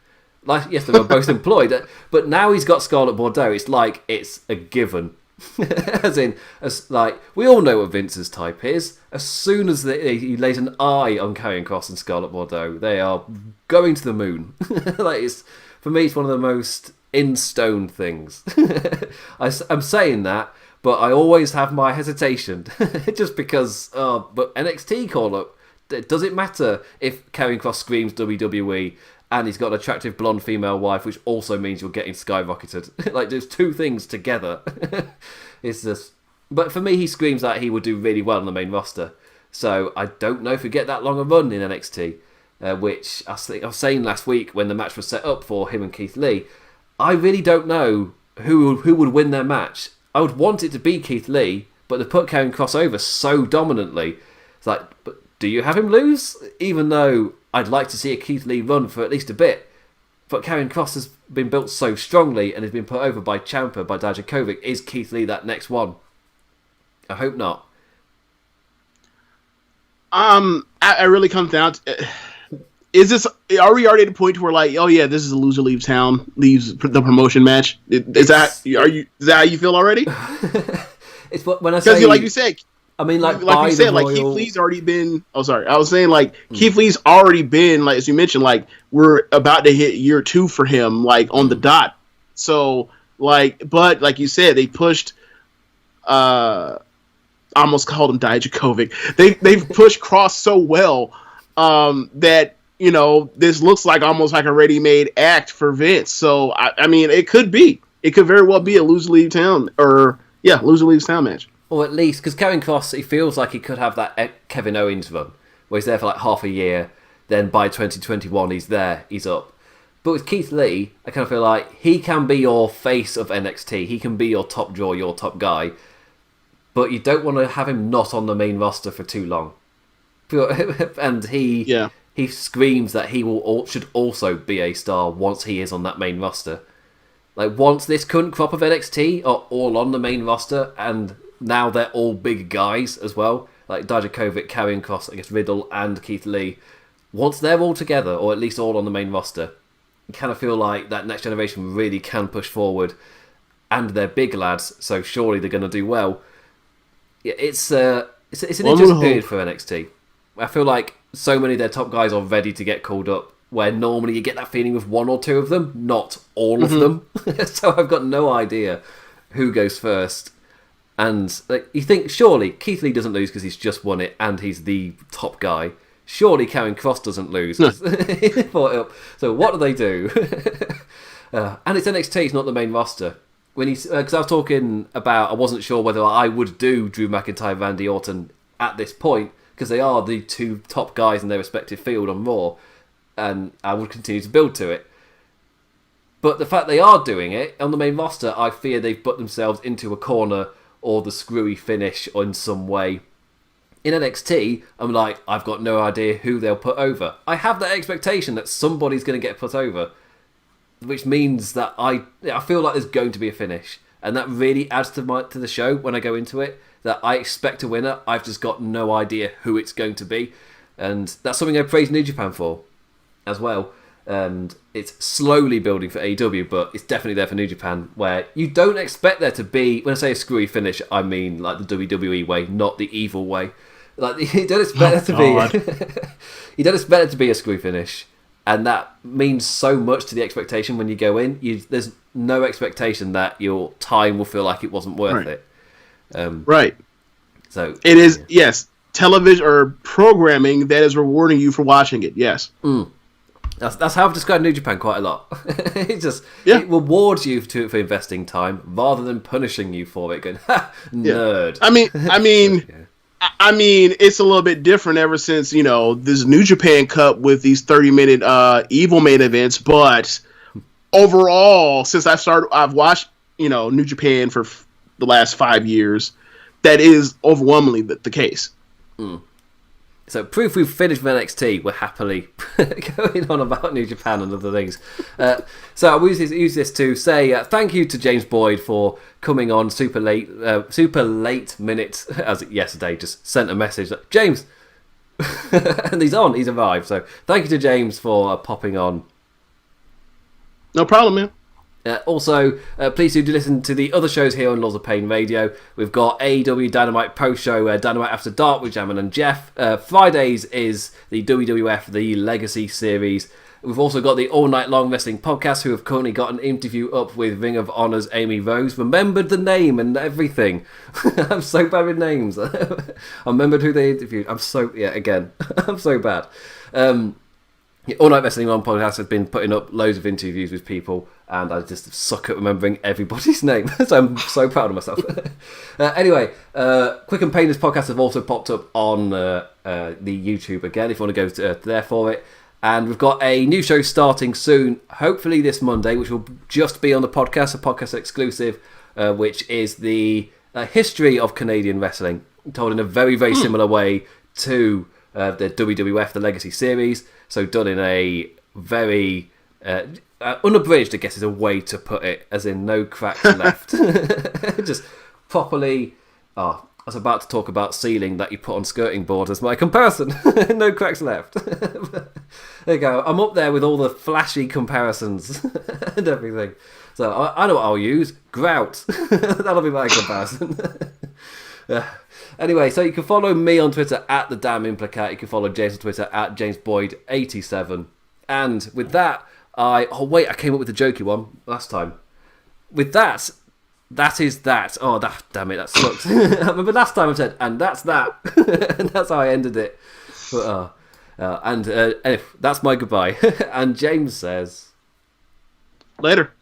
Yes, they were both employed, but now he's got Scarlett Bordeaux. It's like it's a given. We all know what Vince's type is. As soon as he lays an eye on Karrion Kross and Scarlett Bordeaux, they are going to the moon. For me, it's one of the most in stone things. I'm saying that, but I always have my hesitation, just because. But NXT call up. Does it matter if Karrion Kross screams WWE and he's got an attractive blonde female wife, which also means you're getting skyrocketed. Like, there's two things together. It's just... But for me, he screams that he would do really well on the main roster. So I don't know if we get that long a run in NXT, which I was saying last week when the match was set up for him and Keith Lee. I really don't know who would win their match. I would want it to be Keith Lee, but they put Karrion Kross over so dominantly. It's like, but do you have him lose? Even though I'd like to see a Keith Lee run for at least a bit. But Karrion Kross has been built so strongly and has been put over by Ciampa, by Dijakovic. Is Keith Lee that next one? I hope not. I really comes down to, are we already at a point where like, oh yeah, this is a loser leaves town, leaves the promotion match? Is that how you feel already? It's what when I say, because like you said, I mean, like you said, like Keith Lee's already been. Oh, sorry, I was saying like Keith Lee's already been, like as you mentioned, like we're about to hit year 2 for him, like on the dot. So like, but like you said, they pushed. I almost called him Dijakovic. They've pushed Kross so well that, you know, this looks like almost like a ready-made act for Vince. So I mean, it could very well be a loser leaves town match. Or at least, because Karrion Kross, he feels like he could have that Kevin Owens run, where he's there for like half a year, then by 2021 he's there, he's up. But with Keith Lee, I kind of feel like he can be your face of NXT, he can be your top draw, your top guy, but you don't want to have him not on the main roster for too long. And he screams that he should also be a star once he is on that main roster. Like, once this current crop of NXT are all on the main roster, and now they're all big guys as well, like Dijakovic, Karrion Kross, I guess Riddle, and Keith Lee, once they're all together, or at least all on the main roster, you kind of feel like that next generation really can push forward, and they're big lads, so surely they're going to do well. Yeah, it's an interesting period for NXT. I feel like so many of their top guys are ready to get called up, where normally you get that feeling with one or two of them, not all of them. So I've got no idea who goes first. And like, you think, surely Keith Lee doesn't lose because he's just won it and he's the top guy. Surely Karrion Kross doesn't lose. He fought it up. So what do they do? And it's NXT, it's not the main roster. Because I was talking about, I wasn't sure whether I would do Drew McIntyre, Randy Orton at this point, because they are the two top guys in their respective field on Raw, and I would continue to build to it. But the fact they are doing it on the main roster, I fear they've put themselves into a corner or the screwy finish in some way. In NXT, I'm like, I've got no idea who they'll put over. I have that expectation that somebody's going to get put over, which means that I feel like there's going to be a finish, and that really adds to the show when I go into it. That I expect a winner, I've just got no idea who it's going to be, and that's something I praise New Japan for as well. And it's slowly building for AEW, but it's definitely there for New Japan, where you don't expect there to be, when I say a screwy finish, I mean like the WWE way, not the evil way. Like, you don't expect you don't expect it to be a screwy finish. And that means so much to the expectation when you go in. There's no expectation that your time will feel like it wasn't worth it. Right. So it is, yes, television or programming that is rewarding you for watching it. Yes. That's how I've described New Japan quite a lot. It rewards you for investing time rather than punishing you for it. Going, nerd. I mean, it's a little bit different ever since, you know, this New Japan Cup with these 30-minute Evil main events. But overall, since I've watched, you know, New Japan for the last 5 years, that is overwhelmingly the case. So, proof we've finished with NXT, we're happily going on about New Japan and other things. So I'll use this to say thank you to James Boyd for coming on super late minute, as yesterday, just sent a message like, James! And he's arrived. So thank you to James for popping on. No problem, man. Also, please do listen to the other shows here on Laws of Pain Radio. We've got AEW Dynamite post-show, Dynamite After Dark with Jammin and Jeff. Fridays is the WWF The Legacy series. We've also got the All Night Long Wrestling podcast, who have currently got an interview up with Ring of Honor's Amy Rose. Remembered the name and everything. I'm so bad with names. I remembered who they interviewed. I'm so bad. All Night Wrestling On podcast has been putting up loads of interviews with people, and I just suck at remembering everybody's name. So I'm so proud of myself. Anyway, Quick and Painless podcast have also popped up on the YouTube again, if you want to go there for it. And we've got a new show starting soon, hopefully this Monday, which will just be on the podcast, a podcast exclusive, which is the history of Canadian wrestling, told in a very, very similar way to the WWF, the Legacy Series. So done in a very unabridged, I guess is a way to put it, as in no cracks left. Just properly... I was about to talk about ceiling that you put on skirting boards as my comparison. No cracks left. There you go. I'm up there with all the flashy comparisons and everything. So I know what I'll use. Grout. That'll be my comparison. Anyway, so you can follow me on Twitter at the Damn Implicat. You can follow James on Twitter at JamesBoyd87. And with that, I came up with a jokey one last time. With that is that. Oh, damn it, that sucks. I remember last time I said, and that's that. And that's how I ended it. But, anyway, that's my goodbye. And James says... Later.